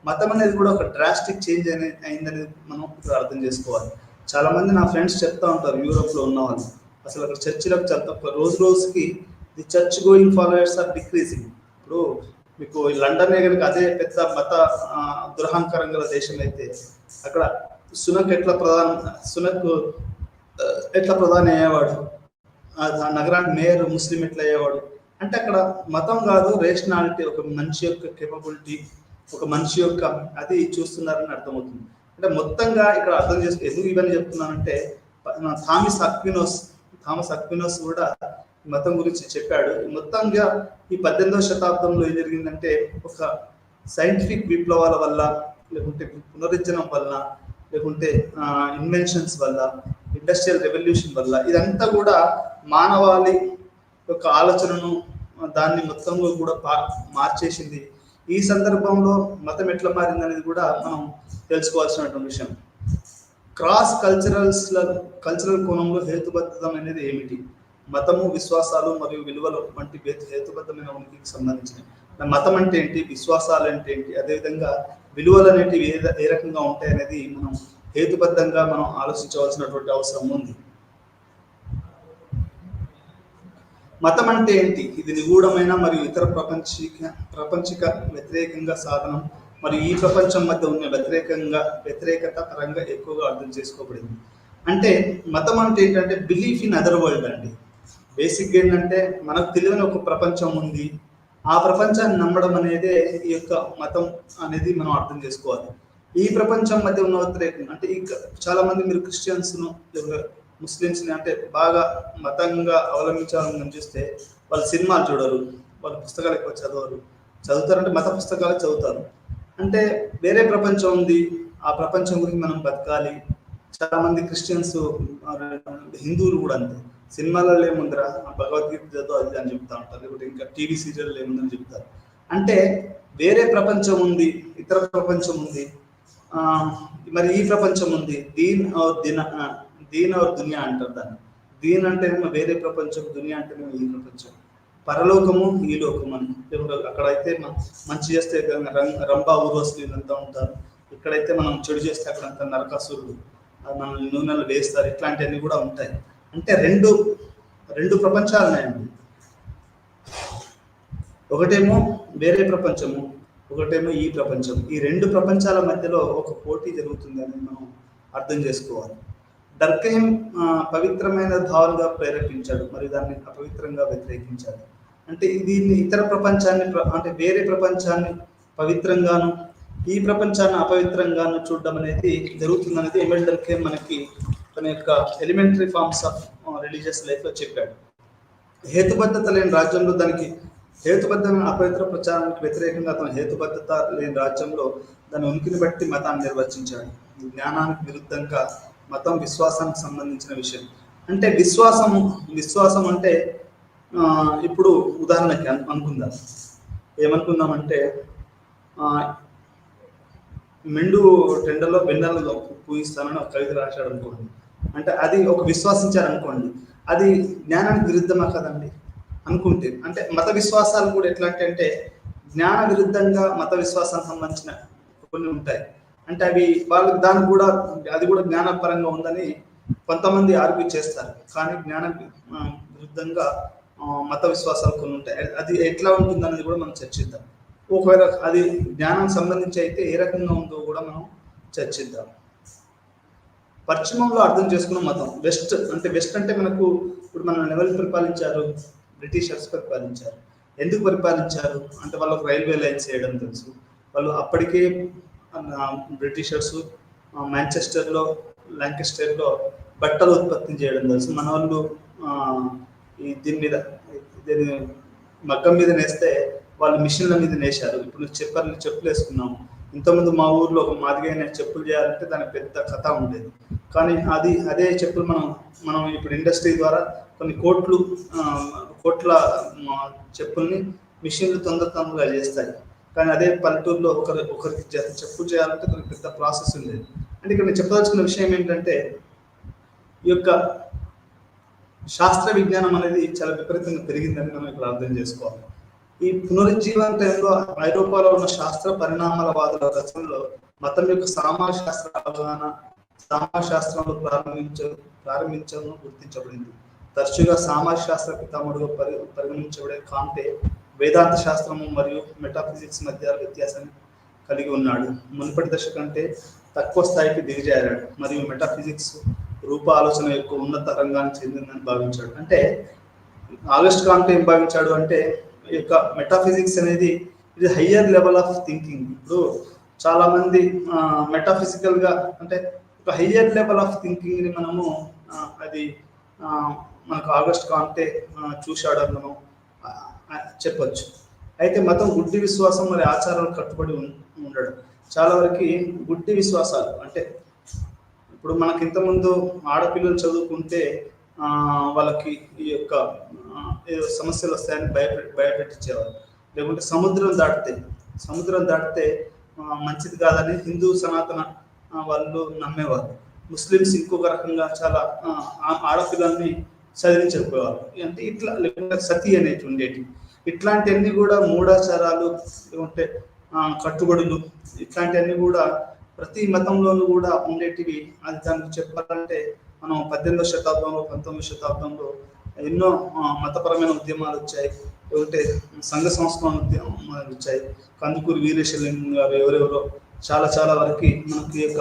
మతం అనేది కూడా ఒక డ్రాస్టిక్ చేంజ్ అయిందనేది మనం ఇప్పుడు అర్థం చేసుకోవాలి. చాలా మంది నా ఫ్రెండ్స్ చెప్తా ఉంటారు, యూరోప్లో ఉన్న వాళ్ళు, అసలు అక్కడ చర్చిలకు చాలా తక్కువ, రోజు రోజుకి the church going followers are decreasing. ఇప్పుడు మీకు లండన్ కనుక అదే పెద్ద మత దురహంకారం గల దేశం అయితే అక్కడ సునక్ ఎట్లా ప్రధాని అయ్యేవాడు, ఆ నగరానికి మేయర్ ముస్లిం ఎట్లా అయ్యేవాడు అంటే అక్కడ మతం కాదు, రేషనాలిటీ, ఒక మనిషి యొక్క కేపబిలిటీ, ఒక మనిషి యొక్క అది చూస్తున్నారని అర్థమవుతుంది. అంటే మొత్తంగా ఇక్కడ అర్థం చేసుకో, ఎందుకు ఇవన్నీ చెప్తున్నానంటే థామస్ అక్వినోస్ కూడా మతం గురించి చెప్పాడు. మొత్తంగా ఈ 18వ శతాబ్దంలో ఏం జరిగిందంటే ఒక సైంటిఫిక్ విప్లవాల వల్ల, లేకుంటే పునరుజ్జనం వల్ల, లేకుంటే ఇన్వెన్షన్స్ వల్ల, ఇండస్ట్రియల్ రెవల్యూషన్ వల్ల ఇదంతా కూడా మానవాళి యొక్క ఆలోచనను దాన్ని మొత్తంలో కూడా మార్చేసింది. ఈ సందర్భంలో మతం ఎట్లా మారింది అనేది కూడా మనం తెలుసుకోవాల్సినటువంటి విషయం. క్రాస్ కల్చరల్ కోణంలో హేతుబద్ధం అనేది ఏమిటి? మతము, విశ్వాసాలు మరియు విలువలు వంటి హేతుబద్ధమైన ఉనికికి సంబంధించినవి. మతం అంటే ఏంటి, విశ్వాసాలు అంటే ఏంటి, అదేవిధంగా విలువలు అనేటివి ఏ రకంగా ఉంటాయి అనేది మనం హేతుబద్ధంగా మనం ఆలోచించవలసినటువంటి అవసరం ఉంది. మతం అంటే ఏంటి? ఇది నిగూఢమైన మరియు ఇతర ప్రపంచిక వ్యతిరేకంగా సాధనం మరియు ఈ ప్రపంచం మధ్య ఉన్న వ్యతిరేకత పరంగా ఎక్కువగా అర్థం చేసుకోబడింది. అంటే మతం అంటే ఏంటంటే బిలీఫ్ ఇన్ అదర్ వరల్డ్ అండి. బేసిక్గా ఏంటంటే మనకు తెలియని ఒక ప్రపంచం ఉంది, ఆ ప్రపంచాన్ని నమ్మడం అనేదే ఈ యొక్క మతం అనేది మనం అర్థం చేసుకోవాలి. ఈ ప్రపంచం మధ్య ఉన్న వ్యతిరేకం అంటే చాలా మంది మీరు క్రిస్టియన్స్ను లేదా ముస్లిమ్స్ని అంటే బాగా మతంగా అవలంబించాలని చూస్తే వాళ్ళు సినిమాలు చూడరు, వాళ్ళు పుస్తకాలు ఎక్కువ చదువుతారంటే మత పుస్తకాలు చదువుతారు. అంటే వేరే ప్రపంచం ఉంది, ఆ ప్రపంచం గురించి మనం బతకాలి. చాలా మంది క్రిస్టియన్స్, హిందువులు కూడా అంతే, సినిమాలలో ఏముందిరా భగవద్గీత చదువు అది అని చెప్తా ఉంటారు, లేకపోతే ఇంకా టీవీ సీరియల్ ఏముందని చెప్తారు. అంటే వేరే ప్రపంచం ఉంది, ఇతర ప్రపంచం ఉంది, మరి ఈ ప్రపంచం ఉంది, దీన్ ఔర్ దునియా అంటారు దాన్ని. దీన్ అంటేనేమో వేరే ప్రపంచం, దునియా అంటేనేమో ఈ ప్రపంచం, పరలోకము ఈ లోకము అని. అక్కడైతే మంచి చేస్తే రంభా ఊర్వశులు ఇదంతా ఉంటారు, ఇక్కడైతే మనం చెడు చేస్తే అక్కడంతా నరకాసురుడు మనం నూనెలు వేస్తారు, ఇట్లాంటివన్నీ కూడా ఉంటాయి. అంటే రెండు ప్రపంచాలు ఉన్నాయండి. ఒకటేమో వేరే ప్రపంచము, ఒకటేమో ఈ ప్రపంచం. ఈ రెండు ప్రపంచాల మధ్యలో ఒక పోటీ జరుగుతుంది అని మనం అర్థం చేసుకోవాలి. దర్కహీం పవిత్రమైన భావాలుగా ప్రేరేపించాడు, మరి దాన్ని అపవిత్రంగా వ్యతిరేకించాడు. అంటే దీన్ని ఇతర ప్రపంచాన్ని అంటే వేరే ప్రపంచాన్ని పవిత్రంగాను, ఈ ప్రపంచాన్ని అపవిత్రంగాను చూడడం అనేది జరుగుతుందనేది ఎమిల్ డర్కీమ్ మనకి తన యొక్క ఎలిమెంటరీ ఫార్మ్స్ ఆఫ్ రిలీజియస్ లైఫ్లో చెప్పాడు. హేతుబద్ధత లేని రాజ్యంలో దానికి హేతుబద్ధమైన అపవిత్ర ప్రచారానికి వ్యతిరేకంగా అతను హేతుబద్ధత లేని రాజ్యంలో దాని ఉనికిని బట్టి మతాన్ని నిర్వచించాడు. జ్ఞానానికి విరుద్ధంగా మతం విశ్వాసానికి సంబంధించిన విషయం. అంటే విశ్వాసం అంటే ఇప్పుడు ఉదాహరణకి అనుకుందాం, ఏమనుకుందామంటే మెండు టెండర్లో బెన్నెలలో పూజిస్తానని ఒక కవిత రాశాడు అనుకోండి, అంటే అది ఒక విశ్వాసించారనుకోండి, అది జ్ఞానానికి విరుద్ధమా కదండి అనుకుంటే. అంటే మత విశ్వాసాలు కూడా ఎట్లాంటి అంటే జ్ఞాన విరుద్ధంగా మత విశ్వాసానికి సంబంధించిన కొన్ని ఉంటాయి. అంటే అవి వాళ్ళకి దానికి కూడా అది కూడా జ్ఞానపరంగా ఉందని కొంతమంది ఆర్గ్యూ చేస్తారు, కానీ జ్ఞాన విరుద్ధంగా మత విశ్వాసాలు కొన్ని ఉంటాయి. అది ఎట్లా ఉంటుందనేది కూడా మనం చర్చిద్దాం. ఒకవేళ అది జ్ఞానానికి సంబంధించి అయితే ఏ రకంగా ఉందో కూడా మనం చర్చిద్దాం. పశ్చిమంలో అర్థం చేసుకున్న మతం వెస్ట్ అంటే మనకు ఇప్పుడు మనం ఎవరు పరిపాలించారు? బ్రిటిషర్స్ పరిపాలించారు. ఎందుకు పరిపాలించారు అంటే వాళ్ళకు రైల్వే లైన్స్ చేయడం తెలుసు. వాళ్ళు అప్పటికే బ్రిటిషర్స్ మాంచెస్టర్లో, లాంకెస్టర్లో బట్టలు ఉత్పత్తి చేయడం తెలుసు. మన వాళ్ళు దీని మగ్గం మీద నేస్తే వాళ్ళు మిషన్ల మీద నేశారు. ఇప్పుడు చెప్పులు వేసుకున్నాము. ఇంతకుముందు మా ఊర్లో ఒక మాదిగైన చెప్పులు చేయాలంటే దానికి పెద్ద కథ ఉండేది. కానీ అదే చెప్పులు మనం ఇప్పుడు ఇండస్ట్రీ ద్వారా కొన్ని కోట్ల చెప్పుల్ని మిషన్లు తొందరగా చేస్తాయి. కానీ అదే పల్లెటూరులో ఒకరికి చెప్పులు చేయాలంటే దానికి పెద్ద ప్రాసెస్ ఉండేది. అంటే ఇక్కడ నేను చెప్పదలుచుకున్న విషయం ఏంటంటే ఈ యొక్క శాస్త్ర విజ్ఞానం అనేది చాలా విపరీతంగా పెరిగిందని మనం ఇక్కడ అర్థం చేసుకోవాలి. ఈ పునరుజ్జీవన టైంలో ఐరోపాలో ఉన్న శాస్త్ర పరిణామాలవాదుల రచనలో మతం యొక్క సమాజశాస్త్ర అవగాహన సమాజశాస్త్రంలో ప్రారంభించడం గుర్తించబడింది. తరచుగా సమాజశాస్త్ర పితామహుడుగా పరిగణించబడే కాంటే వేదాంత శాస్త్రము మరియు మెటాఫిజిక్స్ మధ్య వ్యత్యాసాన్ని కలిగి ఉన్నాడు. మునుపటి దశ కంటే తక్కువ స్థాయికి దిగజారాడు మరియు మెటాఫిజిక్స్ రూప ఆలోచన యొక్క ఉన్నత రంగానికి చెందిందని భావించాడు. అంటే ఆగస్ట్ కాంటే ఏం భావించాడు అంటే ఈ యొక్క మెటాఫిజిక్స్ అనేది ఇది హయ్యర్ లెవెల్ ఆఫ్ థింకింగ్. ఇప్పుడు చాలా మంది మెటాఫిజికల్ గా అంటే ఒక హయ్యర్ లెవెల్ ఆఫ్ థింకింగ్ ని మనము అది మనకు ఆగస్ట్ కాంటే చూశాడని మనం చెప్పొచ్చు. అయితే మతం గుడ్డి విశ్వాసం మరి ఆచారాలు కట్టుబడి ఉండడం. చాలా వరకు గుడ్డి విశ్వాసాలు అంటే ఇప్పుడు మనకి ఇంతకుముందు ఆడపిల్లలు చదువుకుంటే వాళ్ళకి ఈ యొక్క ఏదో సమస్యలు వస్తాయని భయపెట్టించేవారు. లేకుంటే సముద్రం దాటితే మంచిది కాదని హిందూ సనాతన వాళ్ళు నమ్మేవారు. ముస్లిమ్స్ ఇంకొక రకంగా చాలా ఆడపిల్లల్ని చదివించకపోయేవారు. అంటే ఇట్లా లేకుంటే సతీ అనేది ఉండేటి. ఇట్లాంటివన్నీ కూడా మూఢాచారాలు లేకుంటే కట్టుబడులు ఇట్లాంటివన్నీ కూడా ప్రతి మతంలోనూ కూడా ఉండేటివి. అది దానికి చెప్పాలంటే మనం 18వ శతాబ్దంలో 19వ శతాబ్దంలో ఎన్నో మతపరమైన ఉద్యమాలు వచ్చాయి. లేకుంటే సంఘ సంస్కరణ ఉద్యమాలు వచ్చాయి. కందుకూరి వీరేశలింగం గారు ఎవరెవరో చాలా వరకు మనకి యొక్క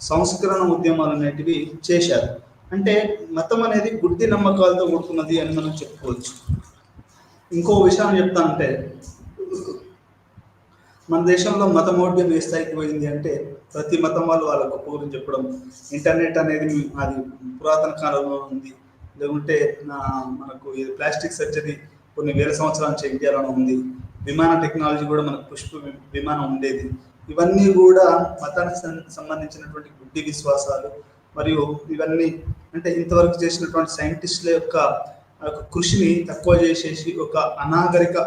సంస్కరణ ఉద్యమాలు అనేటివి చేశారు. అంటే మతం అనేది గుడ్డి నమ్మకాలతో కూడుకున్నది అని మనం చెప్పుకోవచ్చు. ఇంకో విషయం చెప్తానంటే మన దేశంలో మతమౌఢ్యం ఏ స్థాయికి పోయింది అంటే ప్రతి మతం వాళ్ళు వాళ్ళ గొప్ప గురించి చెప్పడం. ఇంటర్నెట్ అనేది అది పురాతన కాలంలో ఉంది. లేకుంటే మనకు ప్లాస్టిక్ సర్జరీ కొన్ని వేల సంవత్సరాల నుంచి ఇండియాలో ఉంది. విమాన టెక్నాలజీ కూడా మనకు పుష్ప విమానం ఉండేది. ఇవన్నీ కూడా మతానికి సంబంధించినటువంటి గుడ్డి విశ్వాసాలు. మరియు ఇవన్నీ అంటే ఇంతవరకు చేసినటువంటి సైంటిస్టుల యొక్క కృషిని తక్కువ చేసేసి ఒక అనాగరిక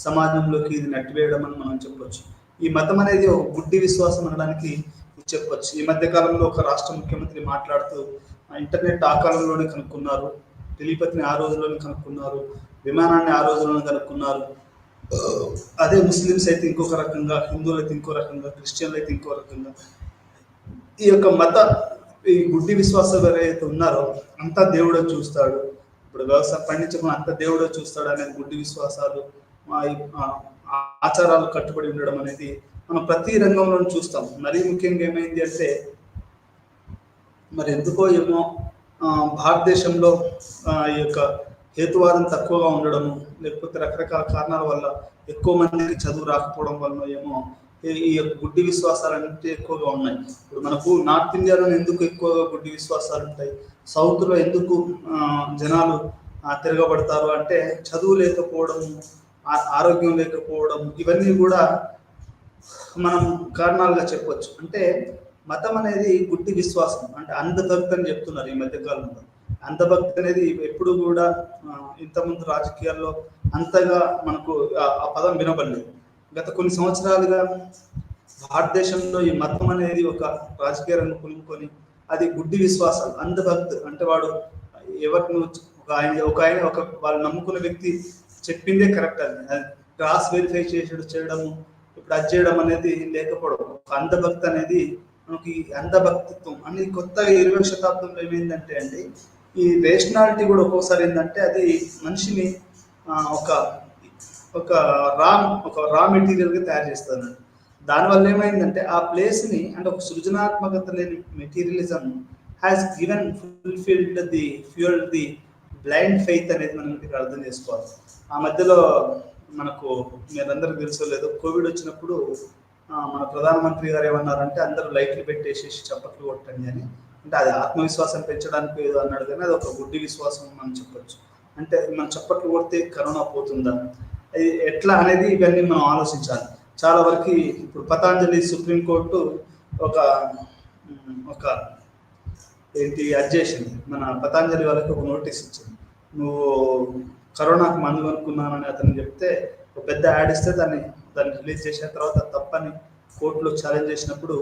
సమాజంలోకి ఇది నట్టివేయడం అని మనం చెప్పొచ్చు. ఈ మతం అనేది ఒక గుడ్డి విశ్వాసం అనడానికి చెప్పొచ్చు. ఈ మధ్య కాలంలో ఒక రాష్ట్ర ముఖ్యమంత్రి మాట్లాడుతూ ఇంటర్నెట్ ఆ కాలంలోనే కనుక్కున్నారు, టెలిపతిని ఆ రోజుల్లోనే కనుక్కున్నారు, విమానాన్ని ఆ రోజుల్లోనే కనుక్కున్నారు. అదే ముస్లిమ్స్ అయితే ఇంకొక రకంగా, హిందువులు అయితే ఇంకో రకంగా, క్రిస్టియన్లు అయితే ఇంకో రకంగా. ఈ యొక్క ఈ గుడ్డి విశ్వాసాలు ఎవరైతే ఉన్నారో అంతా దేవుడే చూస్తాడు, ఇప్పుడు వ్యవసాయం పండించకుండా అంత దేవుడే చూస్తాడు అనేది గుడ్డి విశ్వాసాలు, ఆచారాలు కట్టుబడి ఉండడం అనేది మనం ప్రతి రంగంలో చూస్తాం. మరీ ముఖ్యంగా ఏమైంది అంటే మరి ఎందుకో ఏమో భారతదేశంలో ఈ యొక్క హేతువాదం తక్కువగా ఉండడము, లేకపోతే రకరకాల కారణాల వల్ల ఎక్కువ మందికి చదువు రాకపోవడం వల్ల ఏమో ఈ యొక్క గుడ్డి విశ్వాసాలు అంటే ఎక్కువగా ఉన్నాయి. ఇప్పుడు మనకు నార్త్ ఇండియాలో ఎందుకు ఎక్కువగా గుడ్డి విశ్వాసాలు ఉంటాయి, సౌత్లో ఎందుకు జనాలు తిరగబడతారు అంటే చదువు లేకపోవడం, ఆరోగ్యం లేకపోవడం, ఇవన్నీ కూడా మనం కారణాలుగా చెప్పొచ్చు. అంటే మతం అనేది గుడ్డి విశ్వాసం అంటే అంధభక్తి అని చెప్తున్నారు ఈ మధ్యకాలంలో. అంధభక్తి అనేది ఎప్పుడు కూడా ఇంతకుముందు రాజకీయాల్లో అంతగా మనకు ఆ పదం వినబడలేదు. గత కొన్ని సంవత్సరాలుగా భారతదేశంలో ఈ మతం అనేది ఒక రాజకీయ రంగం పులుముకొని అది గుడ్డి విశ్వాసాలు, అంధభక్తి అంటే వాడు ఎవరిని ఒక ఆయన వాళ్ళు నమ్ముకున్న వ్యక్తి చెప్పిందే కరెక్ట్ అని క్రాస్ వెరిఫై చేయడము, ఇప్పుడు అది చేయడం అనేది లేకపోవడం. అంధభక్తి అనేది మనకి అంధభక్తిత్వం అని కొత్తగా 20వ శతాబ్దంలో ఏమైందంటే అండి ఈ రేషనాలిటీ కూడా ఒక్కోసారి ఏంటంటే అది మనిషిని ఒక రా మెటీరియల్గా తయారు చేస్తుంది. దానివల్ల ఏమైందంటే ఆ ప్లేస్ని అంటే ఒక సృజనాత్మకత లేని materialism has given fulfilled the fuel the blind faith అనేది మనం ఇక్కడ అర్థం చేసుకోవాలి. ఆ మధ్యలో మనకు మీరందరికీ తెలుసో లేదో కోవిడ్ వచ్చినప్పుడు మన ప్రధానమంత్రి గారు ఏమన్నారంటే అందరూ లైట్లు పెట్టేసేసి చప్పట్లు కొట్టండి అని. అంటే అది ఆత్మవిశ్వాసం పెంచడానికి ఏదో అన్నాడు, కానీ అది ఒక గుడ్డి విశ్వాసం మనం చెప్పొచ్చు. అంటే మనం చప్పట్లు కొడితే కరోనా పోతుందా, అది ఎట్లా అనేది ఇవన్నీ మనం ఆలోచించాలి. చాలా వరకు ఇప్పుడు పతాంజలి సుప్రీంకోర్టు ఒక ఒక ఏంటి అది చేసింది, మన పతాంజలి వాళ్ళకి ఒక నోటీస్ ఇచ్చింది. నువ్వు కరోనాకు మందు అనుకున్నానని అతను చెప్తే ఒక పెద్ద యాడ్ ఇస్తే దాన్ని రిలీజ్ చేసిన తర్వాత తప్పని కోర్టులో ఛాలెంజ్ చేసినప్పుడు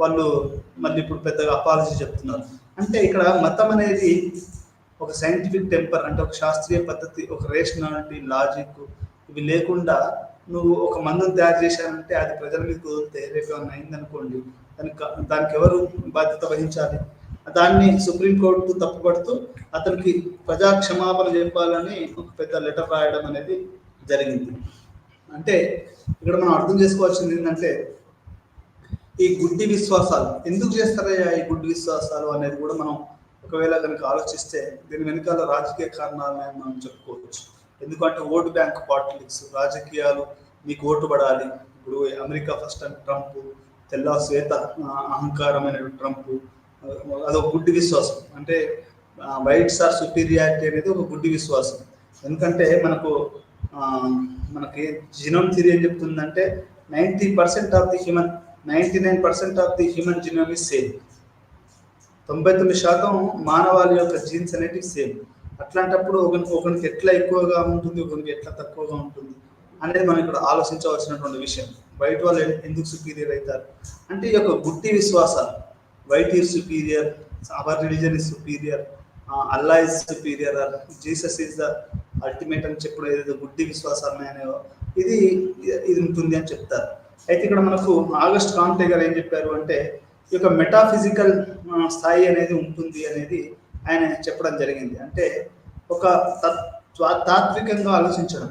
వాళ్ళు మళ్ళీ ఇప్పుడు పెద్దగా అపాలజీ చెప్తున్నారు. అంటే ఇక్కడ మతం అనేది ఒక సైంటిఫిక్ టెంపర్, అంటే ఒక శాస్త్రీయ పద్ధతి, ఒక రేషనాలిటీ, లాజిక్ ఇవి లేకుండా నువ్వు ఒక మందును తయారు చేశానంటే అది ప్రజల మీద కుదిరితే రేపు ఏమైనా అయిందనుకోండి దానికి ఎవరు బాధ్యత వహించాలి? దాన్ని సుప్రీంకోర్టు తప్పుపడుతూ అతనికి ప్రజా క్షమాపణ చెప్పాలని ఒక పెద్ద లెటర్ రాయడం అనేది జరిగింది. అంటే ఇక్కడ మనం అర్థం చేసుకోవాల్సింది ఏంటంటే ఈ గుడ్డి విశ్వాసాలు ఎందుకు చేస్తారయ్యా ఈ గుడ్డి విశ్వాసాలు అనేది కూడా మనం ఒకవేళ కనుక ఆలోచిస్తే దీని వెనకాల రాజకీయ కారణాలని మనం చెప్పుకోవచ్చు. ఎందుకంటే ఓటు బ్యాంక్ పాలిటిక్స్, రాజకీయాలు, మీకు ఓటు పడాలి. ఇప్పుడు అమెరికా ఫస్ట్ అండ్ ట్రంప్, తెల్ల శ్వేత అహంకారమైన ట్రంప్, అదొక గుడ్డి విశ్వాసం. అంటే వైట్స్ ఆర్ సుపీరియారిటీ అనేది ఒక గుడ్డి విశ్వాసం. ఎందుకంటే మనకి జినోమ్ థియరీ ఏం చెప్తుందంటే 99% of the human genome is same. 99% మానవాళి యొక్క జీన్స్ అనేటివి సేమ్. అట్లాంటప్పుడు ఒకరికి ఎట్లా ఎక్కువగా ఉంటుంది, ఒకరికి ఎట్లా తక్కువగా ఉంటుంది అనేది మనం ఇక్కడ ఆలోచించవలసినటువంటి విషయం. వైట్ వాళ్ళు ఎందుకు సుపీరియర్ అవుతారు అంటే ఈ యొక్క గుడ్డి విశ్వాసాలు, white is superior, our religion is superior, Allah is superior, Jesus is the ultimate అని చెప్పడం ఏదైతే గుడ్డి విశ్వాసాలు ఉన్నాయో ఇది ఉంటుంది అని చెప్తారు. అయితే ఇక్కడ మనకు ఆగస్ట్ కాంటే గారు ఏం చెప్పారు అంటే ఈ యొక్క మెటాఫిజికల్ స్థాయి అనేది ఉంటుంది అనేది ఆయన చెప్పడం జరిగింది. అంటే ఒక తాత్వికంగా ఆలోచించడం.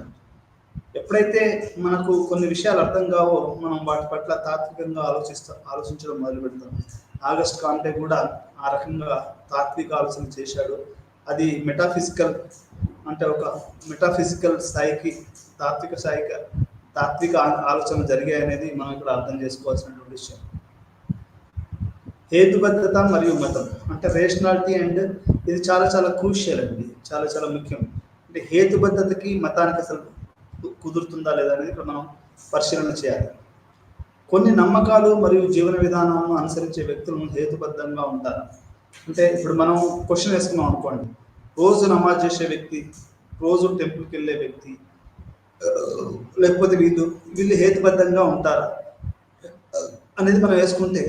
ఎప్పుడైతే మనకు కొన్ని విషయాలు అర్థం కావో మనం వాటి పట్ల తాత్వికంగా ఆలోచించడం మొదలు పెడతాం. ఆగస్ట్ కాంటే కూడా ఆ రకంగా తాత్విక ఆలోచన చేశాడు. అది మెటాఫిజికల్ అంటే ఒక మెటాఫిజికల్ స్థాయికి తాత్విక ఆలోచన జరిగాయనేది మనం ఇక్కడ అర్థం చేసుకోవాల్సినటువంటి విషయం. హేతుబద్ధత మరియు మతం అంటే రేషనాలిటీ అండ్ ఇది చాలా చాలా క్రూషియల్ అండి, చాలా చాలా ముఖ్యం. అంటే హేతుబద్ధతకి మతానికి అసలు కుదురుతుందా లేదా అనేది ఇక్కడ మనం పరిశీలన చేయాలి. కొన్ని నమ్మకాలు మరియు జీవన విధానాలను అనుసరించే వ్యక్తులను హేతుబద్ధంగా ఉంటారు. అంటే ఇప్పుడు మనం క్వశ్చన్ వేసుకున్నాం అనుకోండి, రోజు నమాజ్ చేసే వ్యక్తి, రోజు టెంపుల్కి వెళ్ళే వ్యక్తి, లేకపోతే వీళ్ళు హేతుబద్ధంగా ఉంటారా అనేది మనం వేసుకుంటే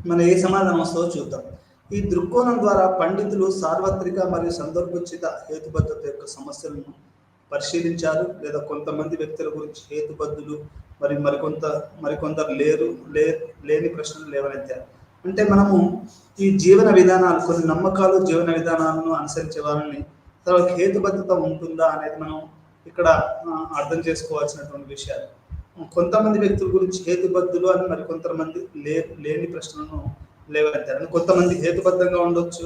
మనం ఏ సమాధానం వస్తుందో చూద్దాం. ఈ దృక్కోణం ద్వారా పండితులు సార్వత్రిక మరియు సందర్భోచిత హేతుబద్ధత యొక్క సమస్యలను పరిశీలించారు. లేదా కొంతమంది వ్యక్తుల గురించి హేతుబద్ధులు మరి మరికొందరు లేని ప్రశ్నలు లేవనెత్తారు. అంటే మనము ఈ జీవన విధానాలు, కొన్ని నమ్మకాలు, జీవన విధానాలను అనుసరించే వాళ్ళని తర్వాత హేతుబద్ధత ఉంటుందా అనేది మనం ఇక్కడ అర్థం చేసుకోవాల్సినటువంటి విషయాలు. కొంతమంది వ్యక్తుల గురించి హేతుబద్ధులు అని మరికొంతమంది లేని ప్రశ్నలను లేవనెత్తారు. కొంతమంది హేతుబద్ధంగా ఉండొచ్చు,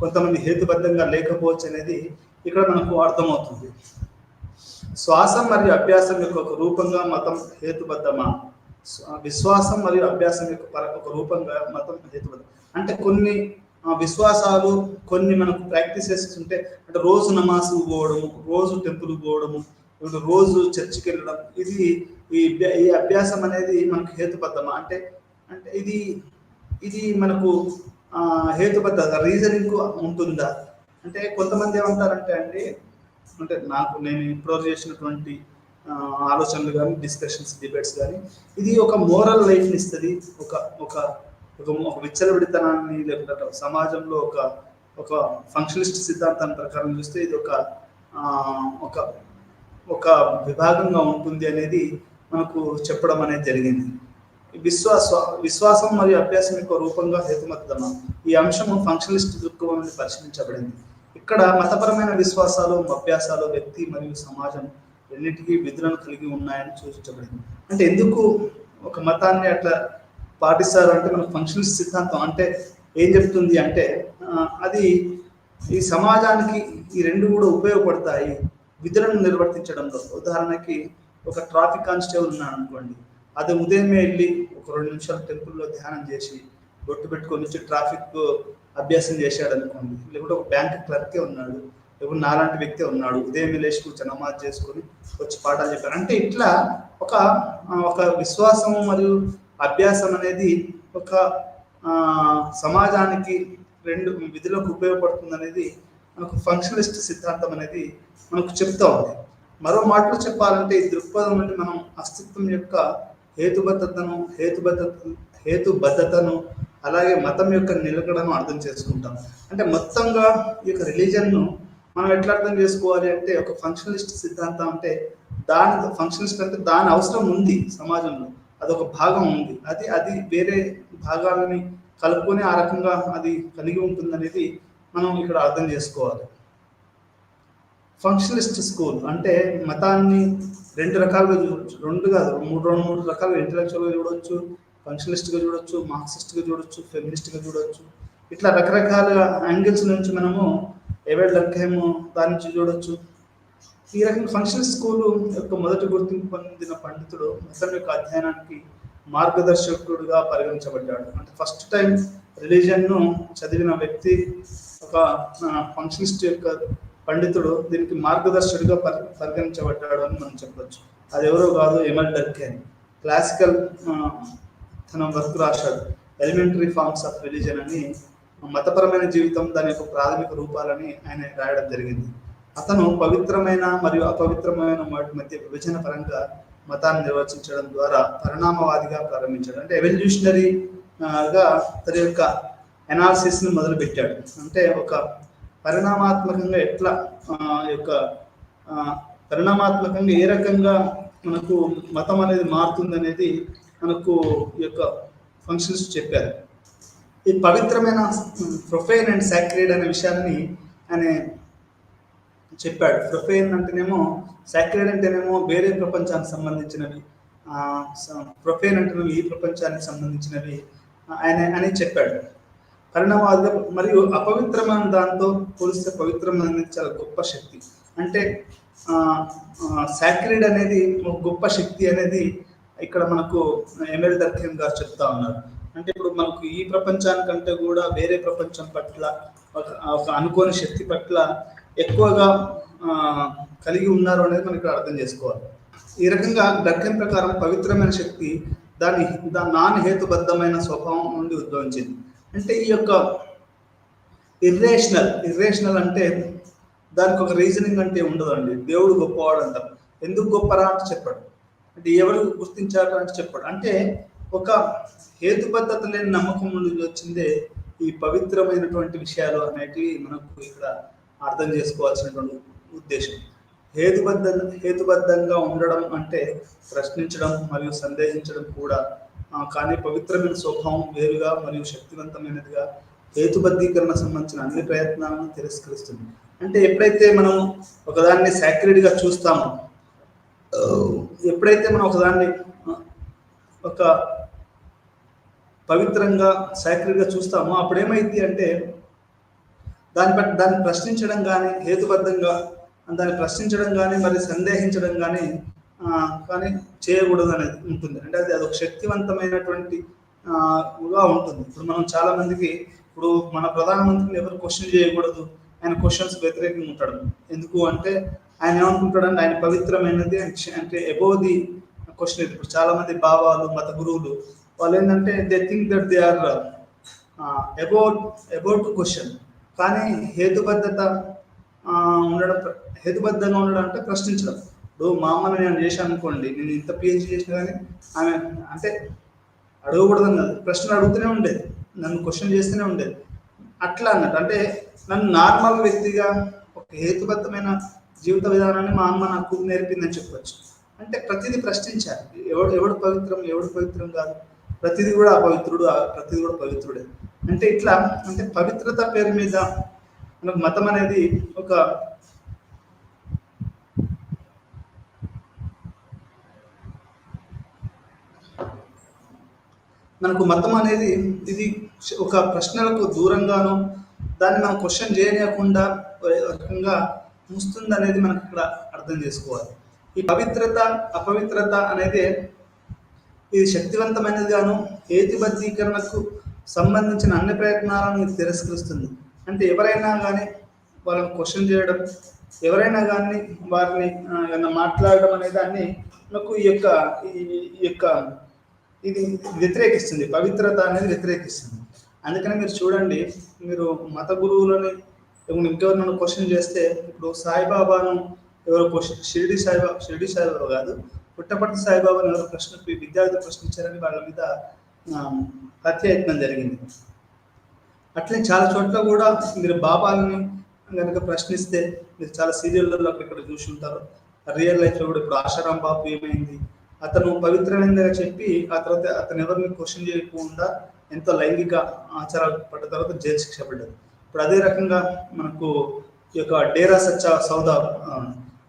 కొంతమంది హేతుబద్ధంగా లేకపోవచ్చు అనేది ఇక్కడ మనకు అర్థమవుతుంది. శ్వాసం మరియు అభ్యాసం యొక్క ఒక రూపంగా మతం హేతుబద్ధమా? విశ్వాసం మరియు అభ్యాసం యొక్క ఒక రూపంగా మతం హేతుబద్ధం. అంటే కొన్ని విశ్వాసాలు, కొన్ని మనకు ప్రాక్టీసెస్ ఉంటే, అంటే రోజు నమాజ్ పోవడము, రోజు టెంపుల్ పోవడము, రోజు చర్చికి వెళ్ళడం, ఈ అభ్యాసం అనేది మనకు హేతుబద్ధమా? అంటే ఇది మనకు హేతుబద్ధత రీజనింగ్ ఉంటుందా? అంటే కొంతమంది ఏమంటారంటే అంటే నేను ఇంప్రూవ్ చేసినటువంటి ఆలోచనలు కానీ, డిస్కషన్స్, డిబేట్స్ కానీ ఇది ఒక మోరల్ లైఫ్ని ఇస్తుంది. ఒక విచ్చలవిడితనాన్ని, లేకపోతే సమాజంలో ఒక ఫంక్షనిస్ట్ సిద్ధాంతం ప్రకారం చూస్తే ఇది ఒక విభాగంగా ఉంటుంది అనేది మనకు చెప్పడం అనేది జరిగింది. విశ్వాసం మరియు అభ్యాసం యొక్క రూపంగా హేతుబద్ధమా? ఈ అంశము ఫంక్షనిస్ట్ దృక్కోణం నుండి పరిశీలించబడింది. ఇక్కడ మతపరమైన విశ్వాసాలు, అభ్యాసాలు వ్యక్తి మరియు సమాజం రెండింటికి విధులను కలిగి ఉన్నాయని సూచించబడింది. అంటే ఎందుకు ఒక మతాన్ని అట్లా పాటిస్తారు అంటే మన ఫంక్షనల్ సిద్ధాంతం అంటే ఏం చెప్తుంది అంటే అది ఈ సమాజానికి ఈ రెండు కూడా ఉపయోగపడతాయి విధులను నిర్వర్తించడంలో. ఉదాహరణకి ఒక ట్రాఫిక్ కానిస్టేబుల్ ఉన్నాడు అనుకోండి, అది ఉదయమే వెళ్ళి ఒక 2 నిమిషాలు టెంపుల్లో ధ్యానం చేసి బొట్టు పెట్టుకొని వచ్చి ట్రాఫిక్ అభ్యాసం చేశాడు అనుకోండి, లేకుంటే ఒక బ్యాంక్ క్లర్కే ఉన్నాడు, లేకుంటే నాలాంటి వ్యక్తి ఉన్నాడు, ఉదయం లేచి కూర్చొని నమాజ్ చేసుకొని వచ్చి పాఠాలు చెప్పారు అంటే ఇట్లా ఒక ఒక విశ్వాసము మరియు అభ్యాసం అనేది ఒక సమాజానికి రెండు విధులకు ఉపయోగపడుతుంది అనేది మనకు ఫంక్షనలిస్ట్ సిద్ధాంతం అనేది మనకు చెప్తా ఉంది. మరో మాటలు చెప్పాలంటే ఈ దృక్పథం నుండి మనం అస్తిత్వం యొక్క హేతుబద్ధతను అలాగే మతం యొక్క నిలకడను అర్థం చేసుకుంటాం. అంటే మొత్తంగా ఈ యొక్క రిలీజన్ను మనం ఎట్లా అర్థం చేసుకోవాలి అంటే ఒక ఫంక్షనలిస్ట్ సిద్ధాంతం అంటే ఫంక్షనలిస్ట్ అంటే దాని అవసరం ఉంది సమాజంలో, అదొక భాగం ఉంది, అది వేరే భాగాలని కలుపుకొని ఆ రకంగా అది కలిగి ఉంటుంది అనేది మనం ఇక్కడ అర్థం చేసుకోవాలి. ఫంక్షనలిస్ట్ స్కూల్ అంటే మతాన్ని 2 రకాలుగా చూడవచ్చు, 2 కాదు 3 రకాలుగా ఇంటలెక్చువల్గా చూడవచ్చు, ఫంక్షనలిస్ట్గా చూడొచ్చు, మార్క్సిస్ట్గా చూడొచ్చు, ఫెమినిస్ట్గా చూడొచ్చు. ఇట్లా రకరకాల యాంగిల్స్ నుంచి మనము ఎవెల్ డర్కైమ్ దాని నుంచి చూడొచ్చు. ఈ రకంగా ఫంక్షనల్ స్కూల్ యొక్క మొదటి గుర్తింపు పొందిన పండితుడు మతం యొక్క అధ్యయనానికి మార్గదర్శకుడుగా పరిగణించబడ్డాడు. అంటే ఫస్ట్ టైం రిలీజియన్ను చదివిన వ్యక్తి ఒక ఫంక్షనిస్ట్ యొక్క పండితుడు దీనికి మార్గదర్శకుడిగా పరిగణించబడ్డాడు అని మనం చెప్పవచ్చు. అది ఎవరో కాదు, ఎమెల్ డర్కైమ్. క్లాసికల్ తన వర్క్ రాశాడు, ఎలిమెంటరీ ఫార్మ్స్ ఆఫ్ రిలీజన్ అని. మతపరమైన జీవితం దాని యొక్క ప్రాథమిక రూపాలని ఆయన రాయడం జరిగింది. అతను పవిత్రమైన మరియు అపవిత్రమైన వాటి మధ్య విభజన పరంగా మతాన్ని నిర్వచించడం ద్వారా పరిణామవాదిగా ప్రారంభించాడు. అంటే ఎవల్యూషనరీగా తన యొక్క ఎనాలిసిస్ని మొదలుపెట్టాడు. అంటే ఒక పరిణామాత్మకంగా ఎట్లా పరిణామాత్మకంగా ఏ రకంగా మనకు మతం అనేది మారుతుంది అనేది మనకు ఈ యొక్క ఫంక్షన్స్ చెప్పారు. ఈ పవిత్రమైన ప్రొఫైన్ అండ్ సాక్రెడ్ అనే విషయాన్ని ఆయన చెప్పాడు. ప్రొఫైన్ అంటేనేమో, సాక్రెడ్ అంటేనేమో వేరే ప్రపంచానికి సంబంధించినవి, ప్రొఫైన్ అంటేనేమో ఈ ప్రపంచానికి సంబంధించినవి అని చెప్పాడు. పరిణామాలుగా మరియు అపవిత్రమైన దాంతో పోలిస్తే పవిత్రమైనది చాలా గొప్ప శక్తి. అంటే సాక్రెడ్ అనేది ఒక గొప్ప శక్తి అనేది ఇక్కడ మనకు ఎమెల్ డర్కైమ్ గారు చెప్తా ఉన్నారు. అంటే ఇప్పుడు మనకు ఈ ప్రపంచానికంటే కూడా వేరే ప్రపంచం పట్ల ఒక అనుకోని శక్తి పట్ల ఎక్కువగా కలిగి ఉన్నారు అనేది మనం ఇక్కడ అర్థం చేసుకోవాలి. ఈ రకంగా డర్కైమ్ ప్రకారం పవిత్రమైన శక్తి దాని నాన్ హేతుబద్ధమైన స్వభావం నుండి ఉద్భవించింది. అంటే ఈ యొక్క ఇర్రేషనల్ అంటే దానికి ఒక రీజనింగ్ అంటే ఉండదండి. దేవుడు గొప్పవాడు అంటారు, ఎందుకు గొప్పరా అంటే చెప్పాడు, అంటే ఎవరు గుర్తించారు అంటే చెప్పాడు. అంటే ఒక హేతుబద్ధత లేని నమ్మకం నుండి వచ్చిందే ఈ పవిత్రమైనటువంటి విషయాలు అనేటివి మనకు ఇక్కడ అర్థం చేసుకోవాల్సినటువంటి ఉద్దేశం. హేతుబద్ధంగా ఉండడం అంటే ప్రశ్నించడం మరియు సందేహించడం కూడా. కానీ పవిత్రమైన స్వభావం వేరుగా మరియు శక్తివంతమైనదిగా హేతుబద్ధీకరణ సంబంధించిన అన్ని ప్రయత్నాలను తిరస్కరిస్తుంది. అంటే ఎప్పుడైతే మనం ఒకదాన్ని సాక్రెడ్గా చూస్తామో, ఎప్పుడైతే మనం ఒకదాన్ని ఒక పవిత్రంగా సాక్రెడ్గా చూస్తామో అప్పుడు ఏమైంది అంటే దాన్ని ప్రశ్నించడం కానీ, హేతుబద్ధంగా దాన్ని ప్రశ్నించడం కానీ మరి సందేహించడం కానీ చేయకూడదు అనేది ఉంటుంది. అంటే అది ఒక శక్తివంతమైనటువంటి గా ఉంటుంది. ఇప్పుడు మనం చాలా మందికి, ఇప్పుడు మన ప్రధానమంత్రిని ఎవరు క్వశ్చన్ చేయకూడదు, ఆయన క్వశ్చన్స్ వ్యతిరేకంగా ఉంటాడు. ఎందుకు అంటే ఆయన ఏమనుకుంటాడంటే ఆయన పవిత్రమైనది అంటే అబోవ్ ది క్వశ్చన్. ఇప్పుడు చాలా మంది బాబాలు, మత గురువులు వాళ్ళు ఏంటంటే they think that they are about to question. కానీ హేతుబద్ధంగా ఉండడం అంటే ప్రశ్నించడం. ఇప్పుడు మా అమ్మని నేను చేశాను అనుకోండి, నేను ఇంత పిహెచ్డీ చేసినా కానీ ఆమె అంటే అడగకూడదని కాదు, ప్రశ్నలు అడుగుతూనే ఉండేది, నన్ను క్వశ్చన్ చేస్తూనే ఉండేది. అట్లా అన్నట్టు అంటే నన్ను నార్మల్ వ్యక్తిగా ఒక హేతుబద్ధమైన జీవిత విధానాన్ని మా అమ్మ నాకు నేర్పిందని చెప్పవచ్చు. అంటే ప్రతిదీ ప్రశ్నించాలి. ఎవడు పవిత్రం కాదు, ప్రతిదీ కూడా అపవిత్రుడు, ప్రతిదీ కూడా పవిత్రుడే. అంటే ఇట్లా అంటే పవిత్రత పేరు మీద మనకు మతం అనేది ఒక మనకు మతం అనేది ఇది ఒక ప్రశ్నలకు దూరంగాను దాన్ని మనం క్వశ్చన్ చేయకుండా ఒక రకంగా ముస్తుంది అనేది మనకి ఇక్కడ అర్థం చేసుకోవాలి. ఈ పవిత్రత అపవిత్రత అనేది ఇది శక్తివంతమైనది గాను హేతుబద్ధీకరణకు సంబంధించిన అన్ని ప్రయత్నాలను ఇది తిరస్కరిస్తుంది. అంటే ఎవరైనా కానీ వాళ్ళని క్వశ్చన్ చేయడం, ఎవరైనా కానీ వారిని ఏమన్నా మాట్లాడడం అనే దాన్ని మనకు ఈ యొక్క ఇది వ్యతిరేకిస్తుంది. పవిత్రత అనేది వ్యతిరేకిస్తుంది. అందుకని మీరు చూడండి, మీరు మత గురువులని ఇంకెవరినైనా క్వశ్చన్ చేస్తే, ఇప్పుడు సాయిబాబాను ఎవరో క్వశ్చన్ షిరిడి సాయిబాబా కాదు, పుట్టపర్తి సాయిబాబాను ఎవరో విద్యార్థులు ప్రశ్నించారని వాళ్ళ మీద హత్యాయత్నం జరిగింది. అట్లే చాలా చోట్ల కూడా మీరు బాబాలని కనుక ప్రశ్నిస్తే, మీరు చాలా సీరియల్లో ఇక్కడ చూసి ఉంటారు, రియల్ లైఫ్లో కూడా ఇప్పుడు ఆశారాం బాబు ఏమైంది, అతను పవిత్రమైనదిగా చెప్పి ఆ తర్వాత అతను ఎవరిని క్వశ్చన్ చేయకుండా ఎంతో లైంగిక ఆచారాలు పడ్డ తర్వాత జైలు శిక్ష పడ్డారు. ఇప్పుడు అదే రకంగా మనకు ఈ యొక్క డేరా సచ్చా సౌదా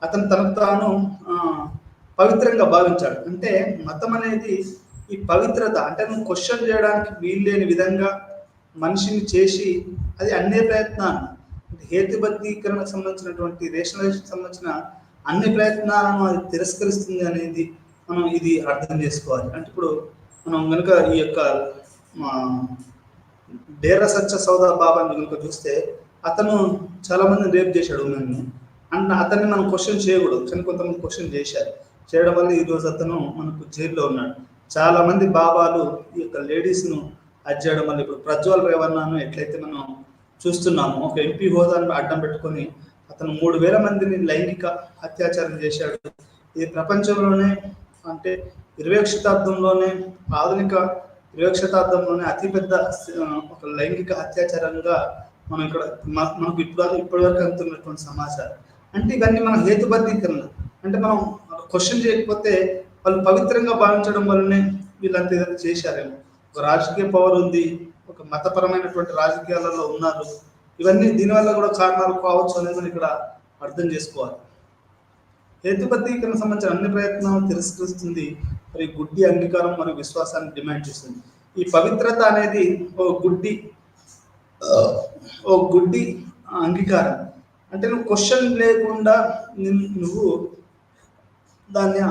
అతను తనకు తాను పవిత్రంగా భావించాడు. అంటే మతం అనేది ఈ పవిత్రత అంటే నువ్వు క్వశ్చన్ చేయడానికి వీల్లేని విధంగా మనిషిని చేసి అది అన్ని ప్రయత్నాలు హేతుబద్ధీకరణకు సంబంధించినటువంటి రేషనలైజేషన్ సంబంధించిన అన్ని ప్రయత్నాలను అది తిరస్కరిస్తుంది అనేది మనం ఇది అర్థం చేసుకోవాలి. అంటే ఇప్పుడు మనం కనుక ఈ యొక్క డేరా సచ్చ సౌదా బాబాని కనుక చూస్తే, అతను చాలా మందిని రేప్ చేశాడు ఉమెన్ని. అంటే అతన్ని మనం క్వశ్చన్ చేయకూడదు, కానీ కొంతమంది క్వశ్చన్ చేశారు. చేయడం వల్ల ఈరోజు అతను మనకు జైల్లో ఉన్నాడు. చాలా మంది బాబాలు ఈ యొక్క లేడీస్ను అది చేయడం వల్ల ఇప్పుడు ప్రజ్వల్ రేవన్నాను ఎట్లయితే మనం చూస్తున్నాము, ఒక ఎంపీ హోదాను అడ్డం పెట్టుకొని అతను 3000 మందిని లైంగిక అత్యాచారం చేశాడు. ఇది ప్రపంచంలోనే అంటే 20వ శతాబ్దంలోనే ఆధునిక 20వ శతాబ్దంలోనే అతిపెద్ద ఒక లైంగిక అత్యాచారంగా మనం ఇక్కడ మనకు ఇప్పటివరకు అందుతున్నటువంటి సమాచారం. అంటే ఇవన్నీ మన హేతుబద్ధీకరణ. అంటే మనం క్వశ్చన్ చేయకపోతే వాళ్ళు పవిత్రంగా భావించడం వల్లనే వీళ్ళంతా ఏదైనా చేశారేమో. ఒక రాజకీయ పవర్ ఉంది, ఒక మతపరమైనటువంటి రాజకీయాలలో ఉన్నారు, ఇవన్నీ దీనివల్ల కూడా కారణాలు కావచ్చు అనేది మనం ఇక్కడ అర్థం చేసుకోవాలి. హేతుబద్ధీకరణ సంబంధించిన అన్ని ప్రయత్నాలను తిరస్కరిస్తుంది, మరి గుడ్డి అంగీకారం మరియు విశ్వాసాన్ని డిమాండ్ చేస్తుంది. ఈ పవిత్రత అనేది ఓ గుడ్డి అంగీకారం. అంటే నువ్వు క్వశ్చన్ లేకుండా నువ్వు దాన్ని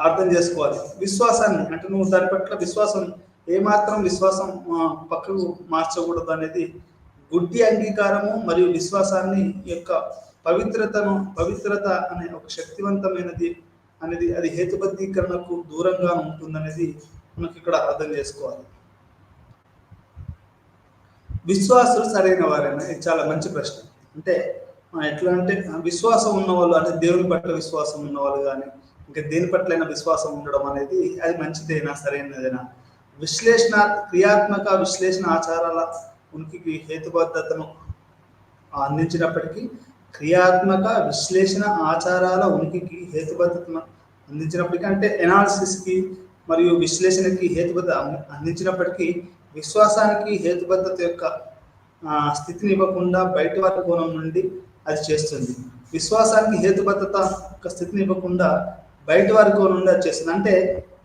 అర్థం చేసుకోవాలి. విశ్వాసాన్ని అంటే నువ్వు దాని పట్ల విశ్వాసం ఏమాత్రం విశ్వాసం పక్కకు మార్చకూడదు అనేది గుడ్డి అంగీకారము మరియు విశ్వాసాన్ని యొక్క పవిత్రత అనే ఒక శక్తివంతమైనది అనేది అది హేతుబద్ధీకరణకు దూరంగా ఉంటుందనేది మనకి ఇక్కడ అర్థం చేసుకోవాలి. విశ్వాసులు సరైన వారైనా, ఇది చాలా మంచి ప్రశ్న. అంటే ఎట్లా అంటే విశ్వాసం ఉన్నవాళ్ళు అంటే దేవుని పట్ల విశ్వాసం ఉన్నవాళ్ళు కానీ ఇంకా దేని పట్లైనా విశ్వాసం ఉండడం అనేది అది మంచిదేనా సరైనదేనా? క్రియాత్మక విశ్లేషణ ఆచారాల ఉనికికి హేతుబద్ధతను అందించినప్పటికీ క్రియాత్మక విశ్లేషణ ఆచారాల ఉనికికి హేతుబద్ధతను అందించినప్పటికీ అంటే ఎనాలిసిస్కి మరియు విశ్లేషణకి హేతుబద్ధత అందించినప్పటికీ విశ్వాసానికి హేతుబద్ధత యొక్క స్థితిని ఇవ్వకుండా బయట వారి కోణం నుండి అది చేస్తుంది. విశ్వాసానికి హేతుబద్ధత యొక్క స్థితిని ఇవ్వకుండా బయట వారి కోణం నుండి అది చేస్తుంది. అంటే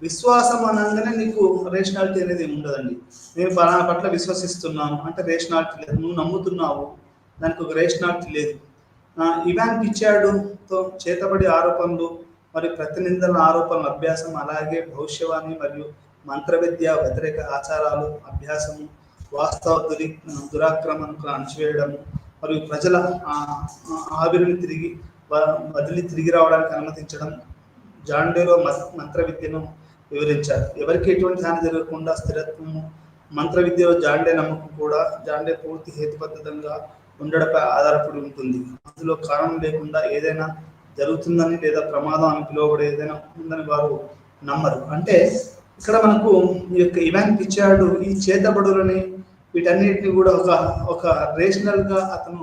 విశ్వాసం అనగానే నీకు రేషనాలిటీ అనేది ఉండదండి. నేను ఫలానా పట్ల విశ్వసిస్తున్నాను అంటే రేషనాలిటీ లేదు, నువ్వు నమ్ముతున్నావు దానికి ఒక రేషనాలిటీ లేదు. ఇవాన్ పిచ్చాడుతో చేతబడి ఆరోపణలు మరియు ప్రతినిందన ఆరోపణల అభ్యాసం, అలాగే భవిష్యవాణి మరియు మంత్ర విద్య వ్యతిరేక ఆచారాలు అభ్యాసము, వాస్తవ దురాక్రమణకు అణచివేయడము మరియు ప్రజల ఆవిరిని తిరిగి రావడానికి అనుమతించడం, జాండేలో మంత్ర విద్యను వివరించారు. ఎవరికి ఎటువంటి హాని జరగకుండా స్థిరత్వము, మంత్ర విద్యలో జాండే నమ్మకం కూడా జాండే పూర్తి హేతుబద్ధంగా ఉండడంపై ఆధారపడి ఉంటుంది. అందులో కారణం లేకుండా ఏదైనా జరుగుతుందని లేదా ప్రమాదం అని పిలువబడే ఏదైనా ఉందని వారు నమ్మరు. అంటే ఇక్కడ మనకు ఈ యొక్క ఇవాన్ పిచ్చాడు ఈ చేతబడులని వీటన్నిటిని కూడా ఒక రేషనల్గా అతను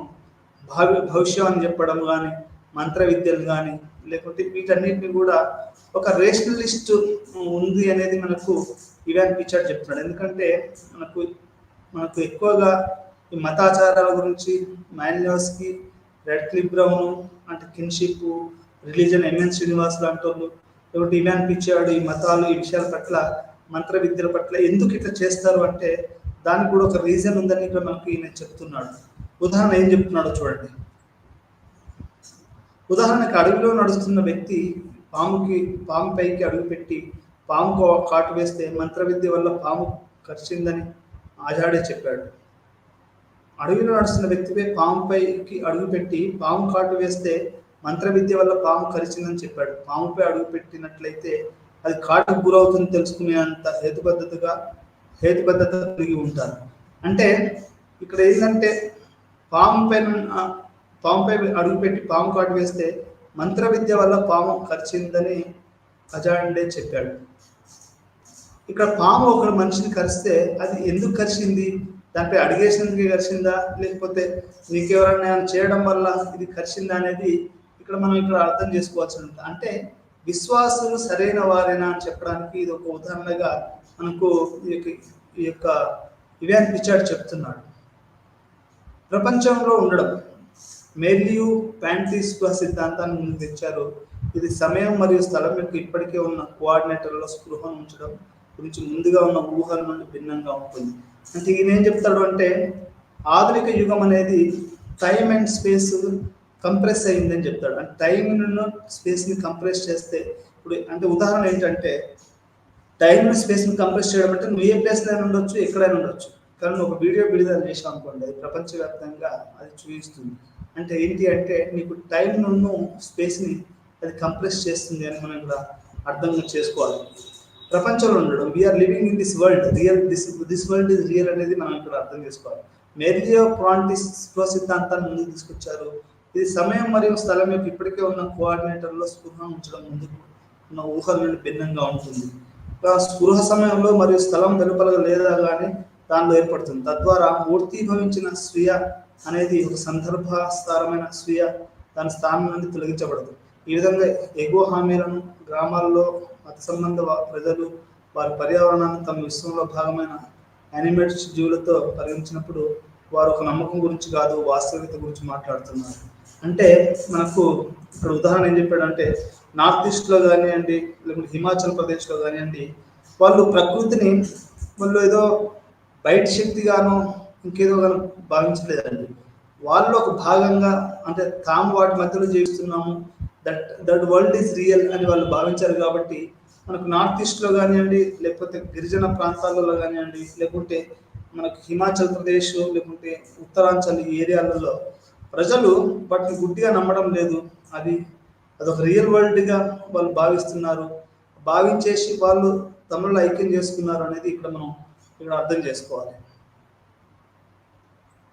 భవిష్యవాన్ని చెప్పడం కానీ మంత్ర విద్యలు కానీ లేకుంటే వీటన్నిటిని కూడా ఒక రేషనలిస్ట్ ఉంది అనేది మనకు ఇవాన్ పిచ్చాడు చెప్తున్నాడు. ఎందుకంటే మనకు ఎక్కువగా ఈ మతాచారాల గురించి మాన్యోస్కి, రెడ్ క్లిఫ్ బ్రౌన్ అంటే కిన్షిప్, రిలీజన్ ఎంఎన్ శ్రీనివాస్ లాంటి వాళ్ళు లేకుంటే ఇవాన్ పిచ్చాడు ఈ మతాలు ఈ విషయాల పట్ల మంత్ర విద్యల పట్ల ఎందుకు ఇట్లా చేస్తారు అంటే దానికి కూడా ఒక రీజన్ ఉందని ఇక్కడ మనకి నేను చెప్తున్నాడు. ఉదాహరణ ఏం చెప్తున్నాడో చూడండి. ఉదాహరణకి అడవిలో నడుస్తున్న వ్యక్తి పాము పైకి అడుగుపెట్టి పాముకు కాటు వేస్తే మంత్ర విద్య వల్ల పాము కరిచిందని ఆజాడే చెప్పాడు. అడవిలో నడుస్తున్న వ్యక్తిపై పాముపైకి అడుగుపెట్టి పాము కాటు వేస్తే మంత్ర విద్య వల్ల పాము కరిచిందని చెప్పాడు. పాముపై అడుగు పెట్టినట్లయితే అది కాటుకు గురవుతుంది తెలుసుకునేంత హేతుబద్ధత కలిగి ఉంటారు. అంటే ఇక్కడ ఏంటంటే పాముపై అడుగుపెట్టి పాము కాటు వేస్తే మంత్ర విద్య వల్ల పాము కరిచిందని అజాండే చెప్పాడు. ఇక్కడ పాము ఒక మనిషిని కరిస్తే అది ఎందుకు కరిచింది, దానిపై అడిగేసినందుకు కరిచిందా, లేకపోతే నీకెవరైనా చేయడం వల్ల ఇది కరిచిందా అనేది ఇక్కడ అర్థం చేసుకోవాల్సి ఉంటుంది. అంటే విశ్వాసులు సరైన వారేనా అని చెప్పడానికి ఇది ఒక ఉదాహరణగా మనకు ఈ యొక్క ఇవాన్ పిచార్డ్ చెప్తున్నాడు. ప్రపంచంలో ఉండడం మెర్లియూ ప్యాంటీ స్పృహ సిద్ధాంతాన్ని ముందుకు తెచ్చారు. ఇది సమయం మరియు స్థలం యొక్క ఇప్పటికే ఉన్న కోఆర్డినేటర్లో స్పృహను ఉంచడం గురించి ముందుగా ఉన్న ఊహల నుండి భిన్నంగా ఉంటుంది. అంటే ఈయన ఏం చెప్తాడు అంటే ఆధునిక యుగం అనేది టైం అండ్ స్పేస్ కంప్రెస్ అయిందని చెప్తాడు. అంటే టైం స్పేస్ని కంప్రెస్ చేస్తే ఇప్పుడు అంటే ఉదాహరణ ఏంటంటే టైం స్పేస్ని కంప్రెస్ చేయడం అంటే నువ్వు ఏ ప్లేస్లో ఉండొచ్చు, ఎక్కడైనా ఉండొచ్చు. కానీ ఒక వీడియో విడుదల చేసాం అనుకోండి, అది ప్రపంచవ్యాప్తంగా అది చూపిస్తుంది. అంటే ఏంటి అంటే నీకు టైం స్పేస్ని అది కంప్రెస్ చేస్తుంది అని మనం ఇక్కడ అర్థం చేసుకోవాలి. ప్రపంచంలో ఉండడం we are living in this world real this world is real అనేది మనం ఇక్కడ అర్థం చేసుకోవాలి. మెర్లియూ ప్యాంటీ స్పృహ సిద్ధాంతాన్ని ముందుకు తీసుకొచ్చారు. ఇది సమయం మరియు స్థలం యొక్క ఇప్పటికే ఉన్న కోఆర్డినేటర్లో స్పృహ ఉంచడం ముందుకు ఉన్న ఊహల నుండి భిన్నంగా ఉంటుంది. స్పృహ సమయంలో మరియు స్థలం వెలుపల లేదా కానీ దానిలో ఏర్పడుతుంది. తద్వారా మూర్తిభవించిన స్వీయ అనేది ఒక సందర్భాస్తారమైన స్వీయ దాని స్థానం నుండి తొలగించబడదు. ఈ విధంగా ఎగువ హామీలను గ్రామాల్లో మత సంబంధ ప్రజలు వారి పర్యావరణాన్ని తమ విశ్వంలో భాగమైన యానిమేట్స్ జీవులతో పరిగణించినప్పుడు వారు ఒక నమ్మకం గురించి కాదు, వాస్తవికత గురించి మాట్లాడుతున్నారు. అంటే మనకు ఇక్కడ ఉదాహరణ ఏం చెప్పాడంటే నార్త్ ఈస్ట్లో కానివ్వండి, లేకపోతే హిమాచల్ ప్రదేశ్లో కానివ్వండి, వాళ్ళు ప్రకృతిని వాళ్ళు ఏదో బయట శక్తిగానో ఇంకేదో గానో భావించలేదండి. వాళ్ళు ఒక భాగంగా అంటే తాము వాటి మధ్యలో జీవిస్తున్నాము, దట్ వరల్డ్ ఈజ్ రియల్ అని వాళ్ళు భావించారు. కాబట్టి మనకు నార్త్ ఈస్ట్లో కానివ్వండి, లేకపోతే గిరిజన ప్రాంతాలలో కానివ్వండి, లేకుంటే మనకు హిమాచల్ ప్రదేశ్ లేకుంటే ఉత్తరాంచల్ ఈ ఏరియాలలో ప్రజలు వాటిని గుడ్డిగా నమ్మడం లేదు. అదొక రియల్ వరల్డ్గా వాళ్ళు భావిస్తున్నారు. భావించేసి వాళ్ళు తమలో ఐక్యం చేసుకున్నారు అనేది ఇక్కడ అర్థం చేసుకోవాలి.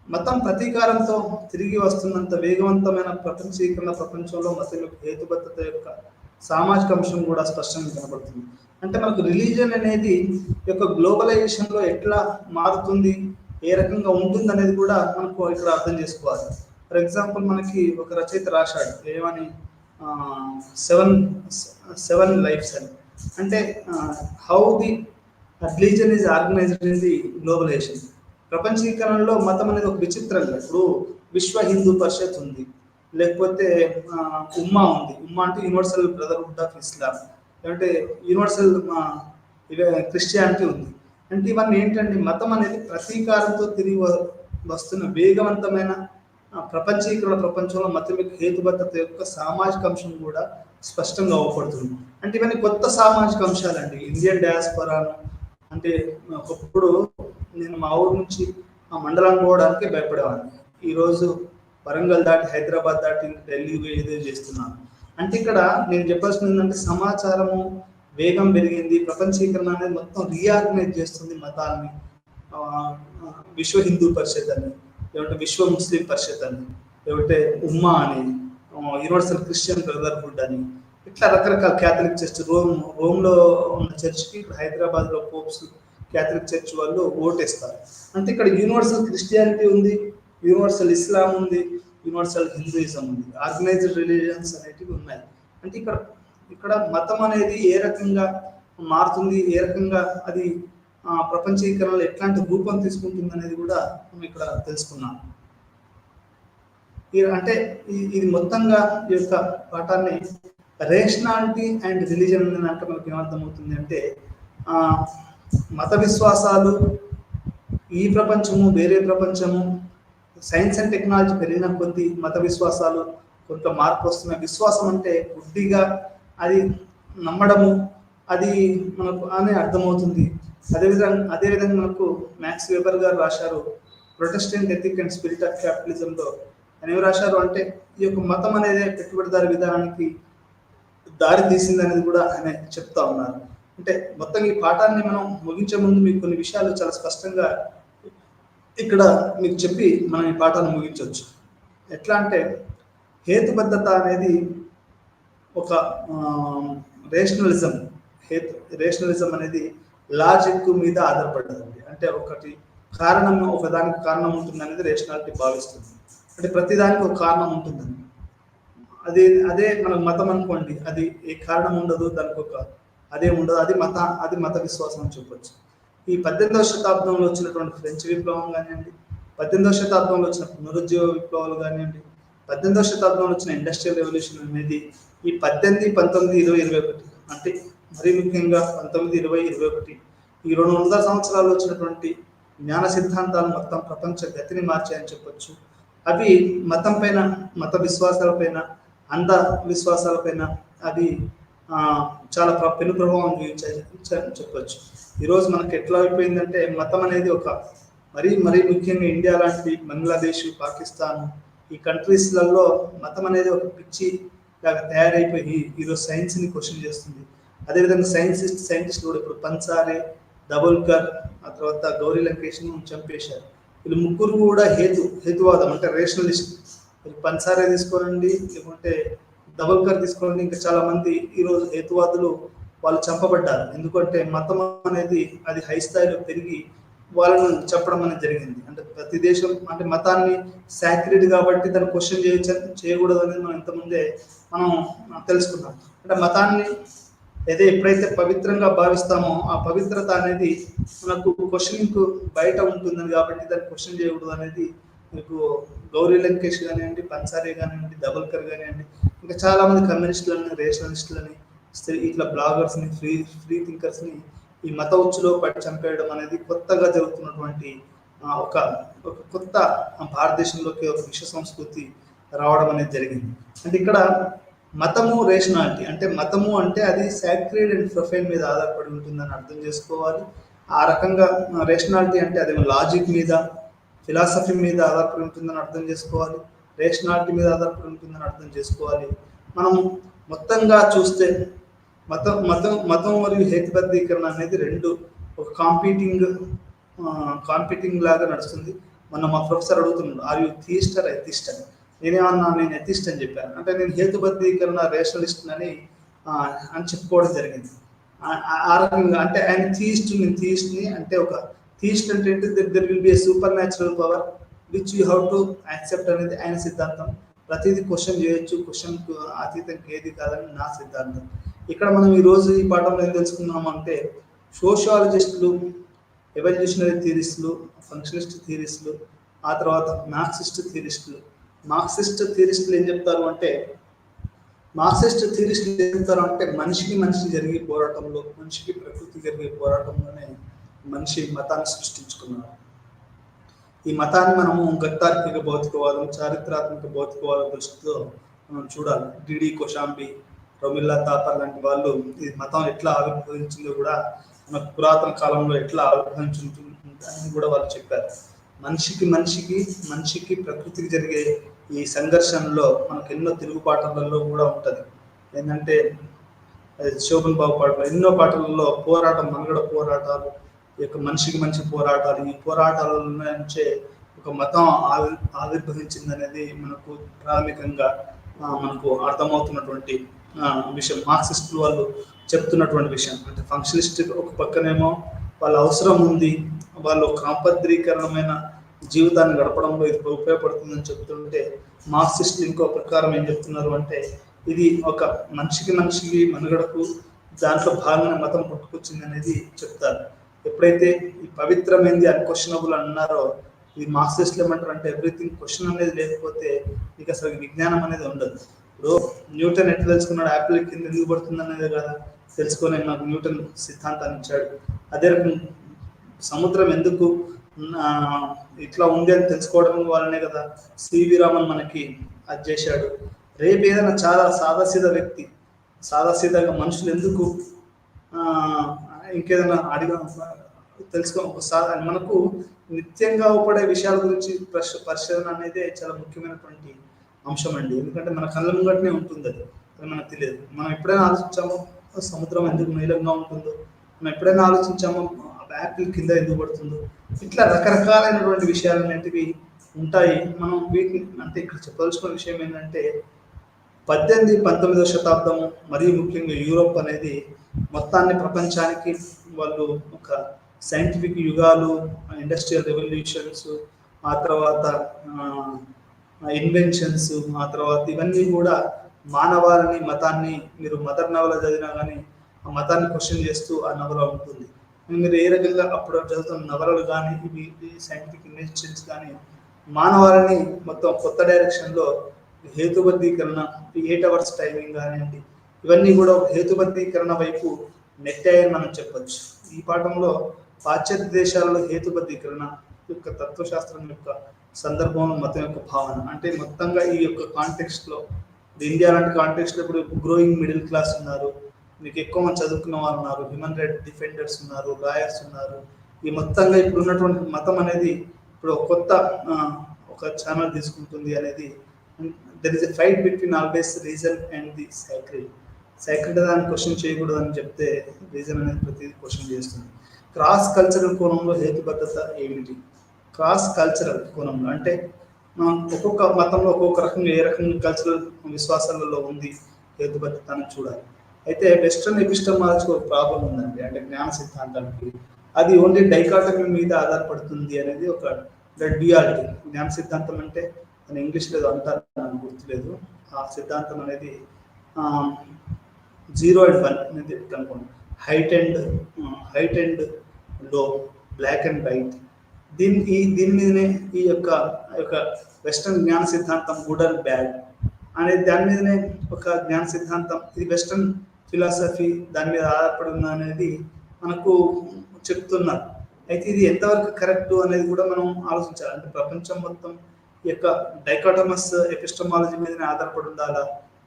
మతం ప్రతీకారంతో తిరిగి వస్తున్నంత వేగవంతమైన ప్రపంచీకరణ ప్రపంచంలో మతం యొక్క హేతుబద్ధత యొక్క సామాజిక అంశం కూడా స్పష్టంగా కనబడుతుంది. అంటే మనకు రిలీజన్ అనేది యొక్క గ్లోబలైజేషన్లో ఎట్లా మారుతుంది, ఏ రకంగా ఉంటుంది అనేది కూడా మనకు ఇక్కడ అర్థం చేసుకోవాలి. ఫర్ ఎగ్జాంపుల్ మనకి ఒక రచయిత రాశాడు ఏమని, సెవెన్ లైఫ్స్ అని. అంటే how the religion is organised in the globalisation. ప్రపంచీకరణలో మతం అనేది ఒక విచిత్రంగా ఇప్పుడు విశ్వ హిందూ పరిషత్ ఉంది, లేకపోతే ఉమ్మా ఉంది. ఉమ్మా అంటే యూనివర్సల్ బ్రదర్హుడ్ ఆఫ్ ఇస్లాం, లేదంటే యూనివర్సల్ క్రిస్టియానిటీ ఉంది. అంటే ఇవన్నీ ఏంటంటే మతం అనేది ప్రతీకారంతో తిరిగి వస్తున్న వేగవంతమైన ప్రపంచీకరణ ప్రపంచంలో మతం యొక్క హేతుబద్ధత యొక్క సామాజిక అంశం కూడా స్పష్టంగా అవపడుతుంది. అంటే ఇవన్నీ కొత్త సామాజిక అంశాలండి. ఇండియన్ డయాస్పరాను అంటే ఒకప్పుడు నేను మా ఊరు నుంచి ఆ మండలాన్ని పోవడానికి భయపడేవాడిని. ఈరోజు వరంగల్ దాటి హైదరాబాద్ దాటి ఢిల్లీ ఏదో చేస్తున్నాను. అంటే ఇక్కడ నేను చెప్పాల్సింది ఏంటంటే సమాచారము వేగం పెరిగింది, ప్రపంచీకరణ అనేది మొత్తం రీఆర్గనైజ్ చేస్తుంది మతాన్ని. విశ్వ హిందూ పరిషత్ అని, లేదంటే విశ్వ ముస్లిం పరిషత్ అని, లేదంటే ఉమ్మా అని, యూనివర్సల్ క్రిస్టియన్ బ్రదర్హుడ్ అని, ఇట్లా రకరకాల క్యాథలిక్ చర్చ్ రోమ్లో ఉన్న చర్చ్కి ఇక్కడ హైదరాబాద్లో పోప్స్ క్యాథలిక్ చర్చ్ వాళ్ళు ఓటేస్తారు. అంటే ఇక్కడ యూనివర్సల్ క్రిస్టియానిటీ ఉంది, యూనివర్సల్ ఇస్లాం ఉంది, యూనివర్సల్ హిందూయిజం ఉంది, ఆర్గనైజ్డ్ రిలీజియన్స్ అనేటివి ఉన్నాయి. అంటే ఇక్కడ మతం అనేది ఏ రకంగా మారుతుంది, ఏ రకంగా అది ప్రపంచీకరణలో ఎట్లాంటి రూపం తీసుకుంటుంది అనేది కూడా మనం ఇక్కడ తెలుసుకున్నాం. అంటే ఇది మొత్తంగా ఈ యొక్క పాఠాన్ని రేషనాలిటీ అండ్ రిలీజన్ అంటే మనకి ఏమర్థమవుతుంది అంటే ఆ, మత విశ్వాసాలు, ఈ ప్రపంచము వేరే ప్రపంచము, సైన్స్ అండ్ టెక్నాలజీ పెరిగిన కొద్దీ మత విశ్వాసాలు కొంత మార్పు వస్తున్నాయి. విశ్వాసం అంటే బుద్ధిగా అది నమ్మడము, అది మనకు అని అర్థమవుతుంది. అదేవిధంగా మనకు మ్యాక్స్ వెబర్ గారు రాశారు Protestant ethic and spirit of క్యాపిటలిజంలో. ఆయన ఏమి రాశారు అంటే ఈ యొక్క మతం అనేది పెట్టుబడిదారి విధానానికి దారి తీసింది అనేది కూడా ఆయన చెప్తా ఉన్నారు. అంటే మొత్తం ఈ పాఠాన్ని మనం ముగించే ముందు మీకు కొన్ని విషయాలు చాలా స్పష్టంగా ఇక్కడ మీకు చెప్పి మనం ఈ పాఠాన్ని ముగించవచ్చు. ఎట్లా అంటే హేతుబద్ధత అనేది ఒక రేషనలిజం అనేది లాజిక్ మీద ఆధారపడ్డదండి. అంటే ఒకటి కారణం, ఒకదానికి కారణం ఉంటుంది అనేది రేషనాలిటీ భావిస్తుంది. అంటే ప్రతిదానికి ఒక కారణం ఉంటుందండి. అదే మన మతం అనుకోండి, అది ఏ కారణం ఉండదు, దానికి ఒక అదే ఉండదు, అది మత విశ్వాసం అని చెప్పొచ్చు. ఈ 18వ శతాబ్దంలో వచ్చినటువంటి ఫ్రెంచ్ విప్లవం కానివ్వండి, 18వ శతాబ్దంలో వచ్చిన పునరుద్యోగ విప్లవాలు కానివ్వండి, 18వ శతాబ్దంలో వచ్చిన ఇండస్ట్రియల్ రెవల్యూషన్ అనేది ఈ 18, 19, 20, 21 అంటే మరీ ముఖ్యంగా 19, 20, 21 ఈ 200 సంవత్సరాలు వచ్చినటువంటి జ్ఞాన సిద్ధాంతాలు మొత్తం ప్రపంచ గతిని మార్చాయని చెప్పొచ్చు. అవి మతం పైన, మత విశ్వాసాల పైన, అంధ విశ్వాసాల పైన అవి చాలా పెను ప్రభావం చూపించాయని చెప్పొచ్చు. ఈరోజు మనకు ఎట్లా అయిపోయిందంటే మతం అనేది ఒక మరీ ముఖ్యంగా ఇండియా లాంటి, బంగ్లాదేశ్, పాకిస్తాన్ ఈ కంట్రీస్లలో మతం అనేది ఒక పిచ్చి లాగా తయారైపోయి ఈరోజు సైన్స్ని క్వశ్చన్ చేస్తుంది. అదేవిధంగా సైంటిస్ట్ కూడా ఇప్పుడు పన్సారే, దబోల్కర్, ఆ తర్వాత గౌరీ లంకేష్ను చంపేశారు. వీళ్ళు ముగ్గురు కూడా హేతువాదం అంటే రేషనలిస్ట్. పన్సారే తీసుకోనండి, లేకుంటే దబోల్కర్ తీసుకోండి, ఇంకా చాలా మంది ఈరోజు హేతువాదులు వాళ్ళు చంపబడ్డారు. ఎందుకంటే మతం అనేది అది హై స్థాయిలో పెరిగి వాళ్ళను చెప్పడం అనేది జరిగింది. అంటే ప్రతి దేశం అంటే మతాన్ని సాక్రెడ్ కాబట్టి దాన్ని క్వశ్చన్ చేయకూడదు అనేది మనం ఇంతకుముందే మనం తెలుసుకున్నాం. అంటే మతాన్ని ఎప్పుడైతే పవిత్రంగా భావిస్తామో ఆ పవిత్రత అనేది మనకు క్వశ్చనింగ్ బయట ఉంటుందని కాబట్టి దాన్ని క్వశ్చన్ చేయకూడదు అనేది మీకు గౌరీ లంకేష్ కానివ్వండి, పన్సారే కానివ్వండి, దబోల్కర్ కానివ్వండి, ఇంకా చాలా మంది కమ్యూనిస్టులని, రేషనలిస్టులని, ఇట్లా బ్లాగర్స్ని, ఫ్రీ థింకర్స్ని ఈ మత ఉచ్చులో పట్టి చంపేయడం అనేది కొత్తగా జరుగుతున్నటువంటి ఒక కొత్త భారతదేశంలోకి ఒక విశ్వ సంస్కృతి రావడం అనేది జరిగింది. అంటే ఇక్కడ మతము రేషనాలిటీ అంటే మతము అంటే అది సాక్రెడ్ అండ్ ప్రొఫైన్ మీద ఆధారపడి ఉంటుందని అర్థం చేసుకోవాలి. ఆ రకంగా రేషనాలిటీ అంటే అది లాజిక్ మీద, ఫిలాసఫీ మీద ఆధారపడి ఉంటుందని అర్థం చేసుకోవాలి. రేషనాలిటీ మీద ఆధారపడి ఉంటుందని అర్థం చేసుకోవాలి. మనం మొత్తంగా చూస్తే మతం మరియు హేతుబద్ధీకరణ అనేది రెండు ఒక కాంపిటింగ్ లాగా నడుస్తుంది. మొన్న మా ప్రొఫెసర్ అడుగుతున్నాడు, are you theist or atheist అని. నేనేమన్నా, నేను ఎథిస్ట్ అని చెప్పాను. అంటే నేను హేతుబద్ధీకరణ రేషనలిస్ట్ అని చెప్పుకోవడం జరిగింది. ఆ రకంగా అంటే ఆయన నేను థీస్ట్ని అంటే ఒక థీస్ట్ అంటే there will be A super natural power which you have to accept అనేది ఆయన సిద్ధాంతం. ప్రతిదీ క్వశ్చన్ చేయొచ్చు, క్వశ్చన్కు అతీతంగా ఏది కాదని నా సిద్ధాంతం. ఇక్కడ మనం ఈరోజు ఈ పాఠంలో ఏం తెలుసుకున్నామంటే సోషియాలజిస్టులు, ఎవల్యూషనరీ థియరిస్టులు, ఫంక్షనిస్ట్ థియరిస్టులు, ఆ తర్వాత మార్క్సిస్ట్ థియరిస్టులు ఏం చెప్తారు అంటే మనిషికి జరిగే పోరాటంలో, మనిషికి ప్రకృతి జరిగే పోరాటంలోనే మనిషి మతాన్ని సృష్టించుకున్నారు. ఈ మతాన్ని మనము గత్తార్కిక భౌతికవాదం, చారిత్రాత్మక భౌతికవాదం దృష్టితో మనం చూడాలి. డిడి కోశాంబి, రొమిల్లా థాపర్ లాంటి వాళ్ళు ఈ మతం ఎట్లా ఆవిర్భవించిందో కూడా మన పురాతన కాలంలో ఎట్లా ఆవిర్భవించుంటుందని కూడా వాళ్ళు చెప్పారు. మనిషికి ప్రకృతికి జరిగే ఈ సంఘర్షణలో మనకు ఎన్నో తెలుగు పాటలలో కూడా ఉంటుంది. ఏంటంటే శోభన్ బాబు పాటలు, ఎన్నో పాటలలో పోరాటం, మనుగడ పోరాటాలు, ఈ యొక్క మనిషికి పోరాటాలు, ఈ పోరాటాల నుంచే ఒక మతం ఆవిర్భవించింది అనేది మనకు ప్రాథమికంగా మనకు అర్థమవుతున్నటువంటి విషయం. మార్క్సిస్టులు వాళ్ళు చెప్తున్నటువంటి విషయం. అంటే ఫంక్షనిస్ట్ ఒక పక్కనేమో వాళ్ళ అవసరం ఉంది, వాళ్ళు క్రమబద్ధీకరణమైన జీవితాన్ని గడపడంలో ఇది ఉపయోగపడుతుందని చెప్తుంటే, మార్క్సిస్టులు ఇంకో ప్రకారం ఏం చెప్తున్నారు అంటే ఇది ఒక మనిషికి మనుగడకు దాంట్లో భాగంగా మతం పుట్టుకొచ్చింది అనేది చెప్తారు. ఎప్పుడైతే ఈ పవిత్రమైంది అన్క్వశ్చనబుల్ అన్నారో, ఈ మార్క్సిస్టులు ఏమంటారు అంటే ఎవ్రీథింగ్ క్వశ్చన్ అనేది లేకపోతే నీకు అసలు విజ్ఞానం అనేది ఉండదు. ఇప్పుడు న్యూటన్ ఎట్లా తెలుసుకున్నాడు యాపిల్ కింద ఎందుకు పడుతుంది అనేది కదా తెలుసుకొని నాకు న్యూటన్ సిద్ధాంతాన్ని ఇచ్చాడు. అదే రకం సముద్రం ఎందుకు ఆ, ఇట్లా ఉంది అని తెలుసుకోవడం వల్లనే కదా సివి రామన్ మనకి అది చేశాడు. రేపు ఏదైనా చాలా సాదాసీదా వ్యక్తి, సాదాసీదాగా మనుషులు ఎందుకు ఆ, ఇంకేదైనా అడిగా తెలుసుకో ఒకసారి మనకు నిత్యంగా ఉపడే విషయాల గురించి పరిశోధన అనేది చాలా ముఖ్యమైనటువంటి అంశం అండి. ఎందుకంటే మన కళ్ళ ముంగటనే ఉంటుంది అది, అది మనకు తెలియదు. మనం ఎప్పుడైనా ఆలోచించామో సముద్రం ఎందుకు నీలంగా ఉంటుందో, మనం ఎప్పుడైనా ఆలోచించామో యాపిల్ కింద ఎందుకు పడుతుందో, ఇట్లా రకరకాలైనటువంటి విషయాలు అనేటివి ఉంటాయి. మనం వీటిని అంటే ఇక్కడ చెప్పదలుచుకున్న విషయం ఏంటంటే 19వ శతాబ్దం మరియు ముఖ్యంగా యూరోప్ అనేది మొత్తాన్ని ప్రపంచానికి వాళ్ళు ఒక సైంటిఫిక్ యుగాలు, ఇండస్ట్రియల్ రెవల్యూషన్స్, ఆ తర్వాత ఇన్వెన్షన్స్, ఆ తర్వాత ఇవన్నీ కూడా మానవాళిని మతాన్ని మీరు మదర్ నవల చదివినా కానీ ఆ మతాన్ని క్వశ్చన్ చేస్తూ ఆ నవల ఉంటుంది. మీరు ఏ రకంగా అప్పుడు చదువుతున్న నవలలు కానీ ఇవి సైంటిఫిక్ ఇన్వెన్షన్స్ కానీ మానవాళిని మొత్తం కొత్త డైరెక్షన్లో హేతుబద్ధీకరణ, 8 అవర్స్ టైమింగ్ కానివ్వండి, ఇవన్నీ కూడా హేతుబద్ధీకరణ వైపు నెట్టాయని మనం చెప్పచ్చు. ఈ పాఠంలో పాశ్చాత్య దేశాలలో హేతుబద్ధీకరణ యొక్క తత్వశాస్త్రం యొక్క సందర్భంలో మతం యొక్క భావన అంటే మొత్తంగా ఈ యొక్క కాంటెక్స్ట్లో ఇండియా లాంటి కాంటెక్స్ట్లో ఇప్పుడు గ్రోయింగ్ మిడిల్ క్లాస్ ఉన్నారు, మీకు ఎక్కువ మంది చదువుకున్న వాళ్ళు ఉన్నారు, హ్యూమన్ రైట్ డిఫెండర్స్ ఉన్నారు, లాయర్స్ ఉన్నారు. ఈ మొత్తంగా ఇప్పుడు ఉన్నటువంటి మతం అనేది ఇప్పుడు కొత్త ఒక ఛానల్ తీసుకుంటుంది అనేది there is a fight between always reason and the sacred. Sacred దాన్ని క్వశ్చన్ చేయకూడదు అని చెప్తే రీజన్ అనేది ప్రతిదీ క్వశ్చన్ చేస్తుంది. క్రాస్ కల్చరల్ కోణంలో హేతుబద్ధత ఏమిటి? క్రాస్ కల్చరల్ కోణంలో అంటే ఒక్కొక్క మతంలో ఒక్కొక్క రకంగా ఏ రకంగా కల్చరల్ విశ్వాసాలలో ఉంది హేతుబద్ధత అని చూడాలి. అయితే వెస్ట్రన్ ఎపిస్టమాలజీకి ఒక ప్రాబ్లం ఉందండి, అంటే జ్ఞాన సిద్ధాంతానికి అది ఓన్లీ డైకాటమీ మీద ఆధారపడుతుంది అనేది ఒక డ్యుయాలిటీ. జ్ఞాన సిద్ధాంతం అంటే అని ఇంగ్లీష్లో ఏదో అంటారు, నాకు గుర్తులేదు. ఆ సిద్ధాంతం అనేది 0 and 1 అనేది అనుకోండి, హైట్ అండ్ లో, బ్లాక్ అండ్ వైట్. దీని మీదనే ఈ యొక్క వెస్ట్రన్ జ్ఞాన సిద్ధాంతం గుడ్ అండ్ బ్యాడ్ అనేది దాని మీదనే ఒక జ్ఞాన సిద్ధాంతం, ఇది వెస్ట్రన్ ఫిలాసఫీ దాని మీద ఆధారపడి ఉన్న అనేది మనకు చెప్తున్నారు. అయితే ఇది ఎంతవరకు కరెక్ట్ అనేది కూడా మనం ఆలోచించాలి. అంటే ప్రపంచం మొత్తం ఈ యొక్క డైకాటమస్ ఎపిస్టమాలజీ మీదనే ఆధారపడి ఉండాలా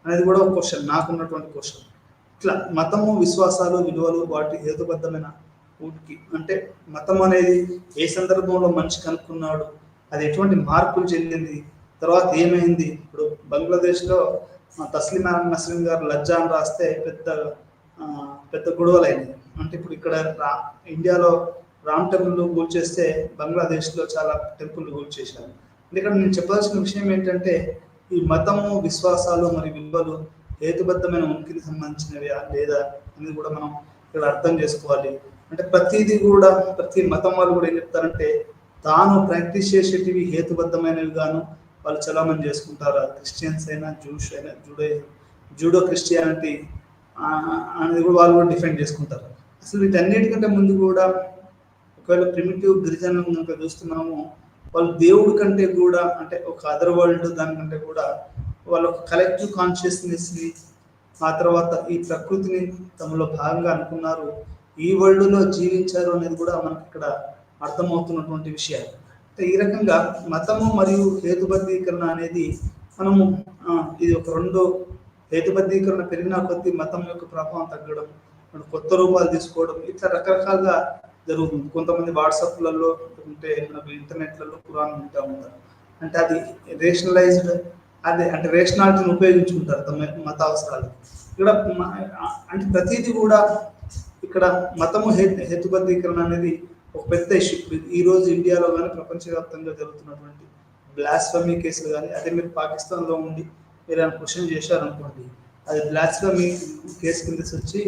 అనేది కూడా ఒక క్వశ్చన్, నాకున్నటువంటి క్వశ్చన్. ఇట్లా మతము, విశ్వాసాలు, విలువలు వాటి హేతుబద్ధమైన ఊటికి అంటే మతం అనేది ఏ సందర్భంలో మనిషి కనుక్కున్నాడు, అది ఎటువంటి మార్పులు చెందింది, తర్వాత ఏమైంది. ఇప్పుడు బంగ్లాదేశ్లో తస్లిమా నస్రీన్ గారు లజ్జా అని రాస్తే పెద్ద గొడవలు అయినాయి. అంటే ఇప్పుడు ఇక్కడ ఇండియాలో రామ్ టెంపుల్ కూల్చేస్తే బంగ్లాదేశ్లో చాలా టెంపుల్ కూల్చేశారు. ఎందుకంటే నేను చెప్పాల్సిన విషయం ఏంటంటే ఈ మతము, విశ్వాసాలు మరియు విలువలు హేతుబద్ధమైన ఉనికికి సంబంధించినవి లేదా అనేది కూడా మనం ఇక్కడ అర్థం చేసుకోవాలి. అంటే ప్రతిదీ కూడా ప్రతి మతం వాళ్ళు కూడా ఏం చెప్తారంటే తాను ప్రాక్టీస్ చేసేటివి హేతుబద్ధమైనవి గాను వాళ్ళు చలామణి చేసుకుంటారు. క్రిస్టియన్స్ అయినా, జూష్ అయినా, జూడో క్రిస్టియానిటీ అనేది కూడా వాళ్ళు కూడా డిఫెండ్ చేసుకుంటారు. అసలు వీటన్నిటికంటే ముందు కూడా ఒకవేళ ప్రిమిటివ్ గిరిజనులు కనుక చూస్తున్నాము, వాళ్ళు దేవుడి కంటే కూడా అంటే ఒక అదర్ వరల్డ్ దానికంటే కూడా వాళ్ళ ఒక కలెక్టివ్ కాన్షియస్నెస్ని, ఆ తర్వాత ఈ ప్రకృతిని తమలో భాగంగా అనుకున్నారు, ఈ వరల్డ్లో జీవించారు అనేది కూడా మనకి ఇక్కడ అర్థమవుతున్నటువంటి విషయాలు. అంటే ఈ రకంగా మతము మరియు హేతుబద్ధీకరణ అనేది మనము ఇది ఒక రెండు హేతుబద్ధీకరణ పెరిగిన కొద్దీ మతం యొక్క ప్రభావం తగ్గడం, కొత్త రూపాలు తీసుకోవడం, ఇట్లా రకరకాలుగా జరుగుతుంది. కొంతమంది వాట్సాప్లలో అంటే మనకు ఇంటర్నెట్లలో ఖురాన్ వింటూ ఉంటారు, అంటే అది రేషనలైజ్డ్, అదే అంటే రేషనాలిటీని ఉపయోగించుకుంటారు తమ మత అవసరాలు. ఇక్కడ అంటే ప్రతిదీ కూడా ఇక్కడ మతము హేతుబద్ధీకరణ అనేది ఒక పెద్ద ఇష్యూ. ఈరోజు ఇండియాలో కానీ ప్రపంచవ్యాప్తంగా జరుగుతున్నటువంటి బ్లాస్ఫమీ కేసులు కానీ, అదే మీరు పాకిస్తాన్లో ఉండి మీరు ఏమైనా క్వశ్చన్ చేశారనుకోండి, అది బ్లాస్ఫమీ కేసు కింద వచ్చి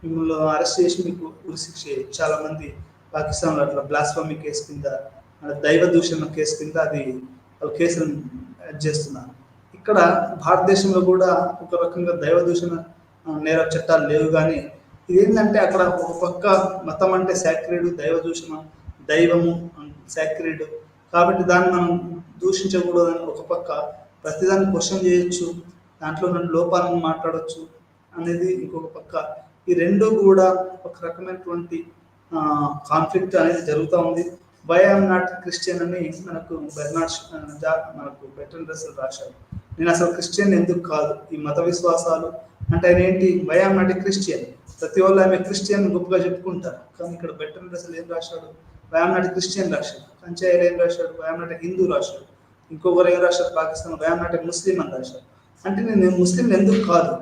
మిమ్మల్ని అరెస్ట్ చేసి మీకు ఉరిశిక్ష చేయొచ్చు. చాలామంది పాకిస్తాన్లో అట్లా బ్లాస్ఫమీ కేసు కింద, దైవ దూషణ కేసు కింద అది వాళ్ళు కేసులను చేస్తున్నారు. ఇక్కడ భారతదేశంలో కూడా ఒక రకంగా దైవ దూషణ నేర చట్టాలు లేవు. కానీ ఇదేంటంటే అక్కడ ఒక పక్క మతం అంటే సాక్రెడ్, దైవ దూషణ, దైవము సాక్రెడ్ కాబట్టి దాన్ని మనం దూషించకూడదని ఒక పక్క ప్రతిదాన్ని క్వశ్చన్ చేయొచ్చు. దాంట్లో రెండు లోపాలను మాట్లాడవచ్చు అనేది ఇంకొక పక్క. ఈ రెండు కూడా ఒక రకమైనటువంటి కాన్ఫ్లిక్ట్ అనేది జరుగుతూ ఉంది. వై ఐఎమ్ నాట్ క్రిస్టియన్ అని మనకు మనకు బెర్ట్రాండ్ రస్సెల్ రాశారు. నేను అసలు క్రిస్టియన్ ఎందుకు కాదు, ఈ మత విశ్వాసాలు అంటే ఆయన ఏంటి, why I'm not a Christian. ప్రతి వాళ్ళు ఆమె క్రిస్టియన్ గొప్పగా చెప్పుకుంటారు, కానీ ఇక్కడ బెర్ట్రాండ్ రస్సెల్ ఏం రాశాడు, why I'm not a Christian రాశాడు. కంచాయిలు ఏం రాశాడు, why I'm not a Hindu రాశాడు. ఇంకొకరు ఏం రాశారు, Pakistan, why I'm not a Muslim అని రాశారు. అంటే నేను ముస్లిం ఎందుకు కాదు,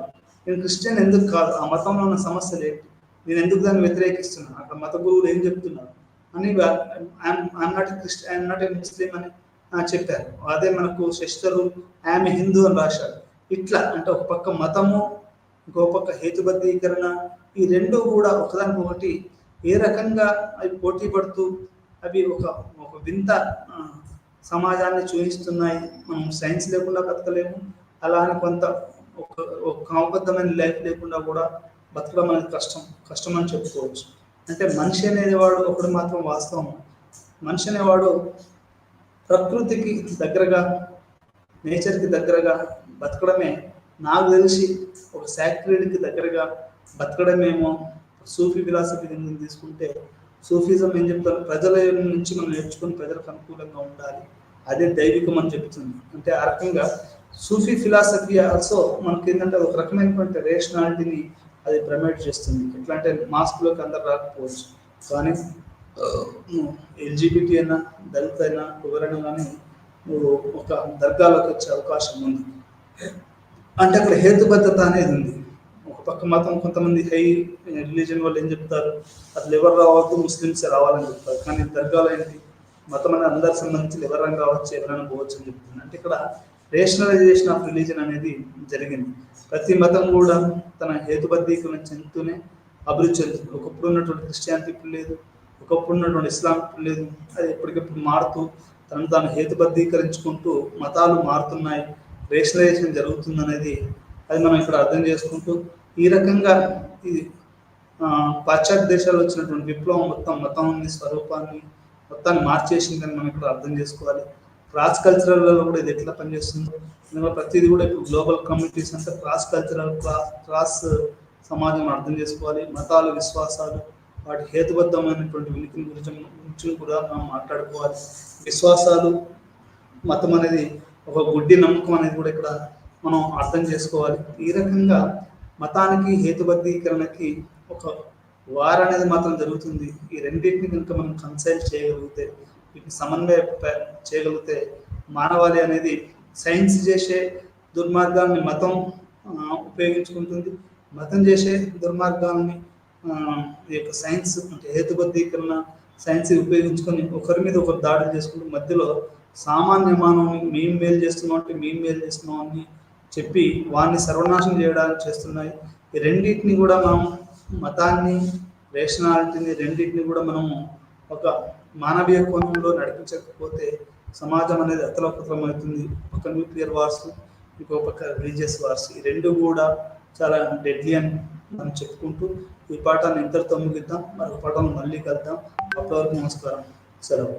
నేను క్రిస్టియన్ ఎందుకు కాదు, ఆ మతంలో ఉన్న సమస్యలు ఏంటి, నేను ఎందుకు దాన్ని వ్యతిరేకిస్తున్నాను, అక్కడ మత గురువులు ఏం చెప్తున్నారు అని ఐఎమ్ నాట్ ఏ ముస్లిం అని చెప్పారు. అదే మనకు శశిధరు ఐఎమ్ హిందూ అని రాశాడు. ఇట్లా అంటే ఒక పక్క మతము, ఇంకో పక్క హేతుబద్ధీకరణ, ఈ రెండు కూడా ఒకదానికొకటి ఏ రకంగా అవి పోటీ పడుతూ అవి ఒక వింత సమాజాన్ని చూపిస్తున్నాయి. మనం సైన్స్ లేకుండా బతకలేము, అలా అని కొంత ఒక క్రమబద్ధమైన లైఫ్ లేకుండా కూడా బతకడం అనేది కష్టం అని చెప్పుకోవచ్చు. అంటే మనిషి అనేవాడు ఒకడు మాత్రం వాస్తవం, మనిషి అనేవాడు ప్రకృతికి దగ్గరగా, నేచర్కి దగ్గరగా బతకడమే నాకు తెలిసి ఒక సాక్రెడ్కి దగ్గరగా బతకడమేమో. సూఫీ ఫిలాసఫీ తీసుకుంటే సూఫిజం ఏం చెప్తారు, ప్రజల నుంచి మనం నేర్చుకుని ప్రజలకు అనుకూలంగా ఉండాలి, అదే దైవికం అని చెప్తుంది. అంటే ఆ రకంగా సూఫీ ఫిలాసఫీ ఆల్సో మనకి ఏంటంటే ఒక రకమైనటువంటి రేషనాలిటీని అది ప్రమోట్ చేస్తుంది. ఎట్లా అంటే మాస్క్లోకి అందరు రాకపోవచ్చు, కానీ ఎల్జిబిటీ అయినా దళిత అయినా ఎవరైనా కానీ నువ్వు ఒక దర్గాలోకి వచ్చే అవకాశం ఉంది. అంటే అక్కడ హేతుబద్ధత అనేది ఉంది. ఒక పక్క మతం కొంతమంది హై రిలీజన్ వాళ్ళు ఏం చెప్తారు, అసలు ఎవరు రావద్దు, ముస్లిమ్సే రావాలని చెప్తారు. కానీ దర్గాలో ఏంటి, మతం అనేది అందరికి సంబంధించి ఎవరైనా రావచ్చు, ఎవరైనా పోవచ్చు అని చెప్తుంది. అంటే ఇక్కడ రేషనలైజేషన్ ఆఫ్ రిలీజన్ అనేది జరిగింది. ప్రతి మతం కూడా తన హేతుబద్ధీకరణ చెందుతూనే అభివృద్ధి చెందుతుంది. ఒకప్పుడు ఉన్నటువంటి క్రిస్టియానిటీ ఇప్పుడు లేదు, ఒకప్పుడు ఉన్నటువంటి ఇస్లాం ఇప్పుడు లేదు. అది ఎప్పటికెప్పుడు మారుతూ తనను తాను హేతుబద్ధీకరించుకుంటూ మతాలు మారుతున్నాయి, రేషనలైజేషన్ జరుగుతుంది అనేది అది మనం ఇక్కడ అర్థం చేసుకుంటూ ఈ రకంగా ఇది పాశ్చాత్య దేశాల్లో వచ్చినటువంటి విప్లవం మొత్తం మతాన్ని స్వరూపాన్ని మొత్తాన్ని మార్చేసిందని మనం ఇక్కడ అర్థం చేసుకోవాలి. క్రాస్ కల్చరల్లో కూడా ఇది ఎట్లా పనిచేస్తుందో, ఎందుకంటే ప్రతిదీ కూడా ఇప్పుడు గ్లోబల్ కమ్యూనిటీస్ అంటే క్రాస్ కల్చరల్ క్రాస్ సమాజం అర్థం చేసుకోవాలి. మతాలు, విశ్వాసాలు, వాటి హేతుబద్ధమైనటువంటి ఉనికిని గురించి కూడా మనం మాట్లాడుకోవాలి. విశ్వాసాలు, మతం అనేది ఒక గుడ్డి నమ్మకం అనేది కూడా ఇక్కడ మనం అర్థం చేసుకోవాలి. ఈ రకంగా మతానికి హేతుబద్ధీకరణకి ఒక వార్ అనేది మాత్రం జరుగుతుంది. ఈ రెండింటిని కనుక మనం కన్సల్ట్ చేయగలిగితే, వీటిని సమన్వయ చేయగలిగితే మానవాళి అనేది సైన్స్ చేసే దుర్మార్గాన్ని మతం ఉపయోగించుకుంటుంది, మతం చేసే దుర్మార్గాన్ని ఈ యొక్క సైన్స్ అంటే హేతుబద్ధీకరణ సైన్స్ ఉపయోగించుకొని ఒకరి మీద ఒకరు దాడులు చేసుకుంటూ మధ్యలో సామాన్య మానవుని మేము మేలు చేస్తున్నాం అంటే మేము మేలు చేస్తున్నాం అని చెప్పి వారిని సర్వనాశనం చేయడానికి చేస్తున్నాయి. ఈ రెండింటిని కూడా మనం మతాన్ని, రేషనాలిటీని రెండింటిని కూడా మనము ఒక మానవీయ కోణంలో నడిపించకపోతే సమాజం అనేది అతలకుతలమవుతుంది. ఒక న్యూక్లియర్ వార్స్, ఇంకో పక్క రిలీజియస్ వార్స్, ఈ రెండు కూడా చాలా డెడ్లీ అని మనం చెప్పుకుంటూ ఈ పాఠాన్ని ఇంతటితో ముగిద్దాం. మరొక పాఠం మళ్ళీ కలుద్దాం. అప్పటివరకు నమస్కారం, సెలవు.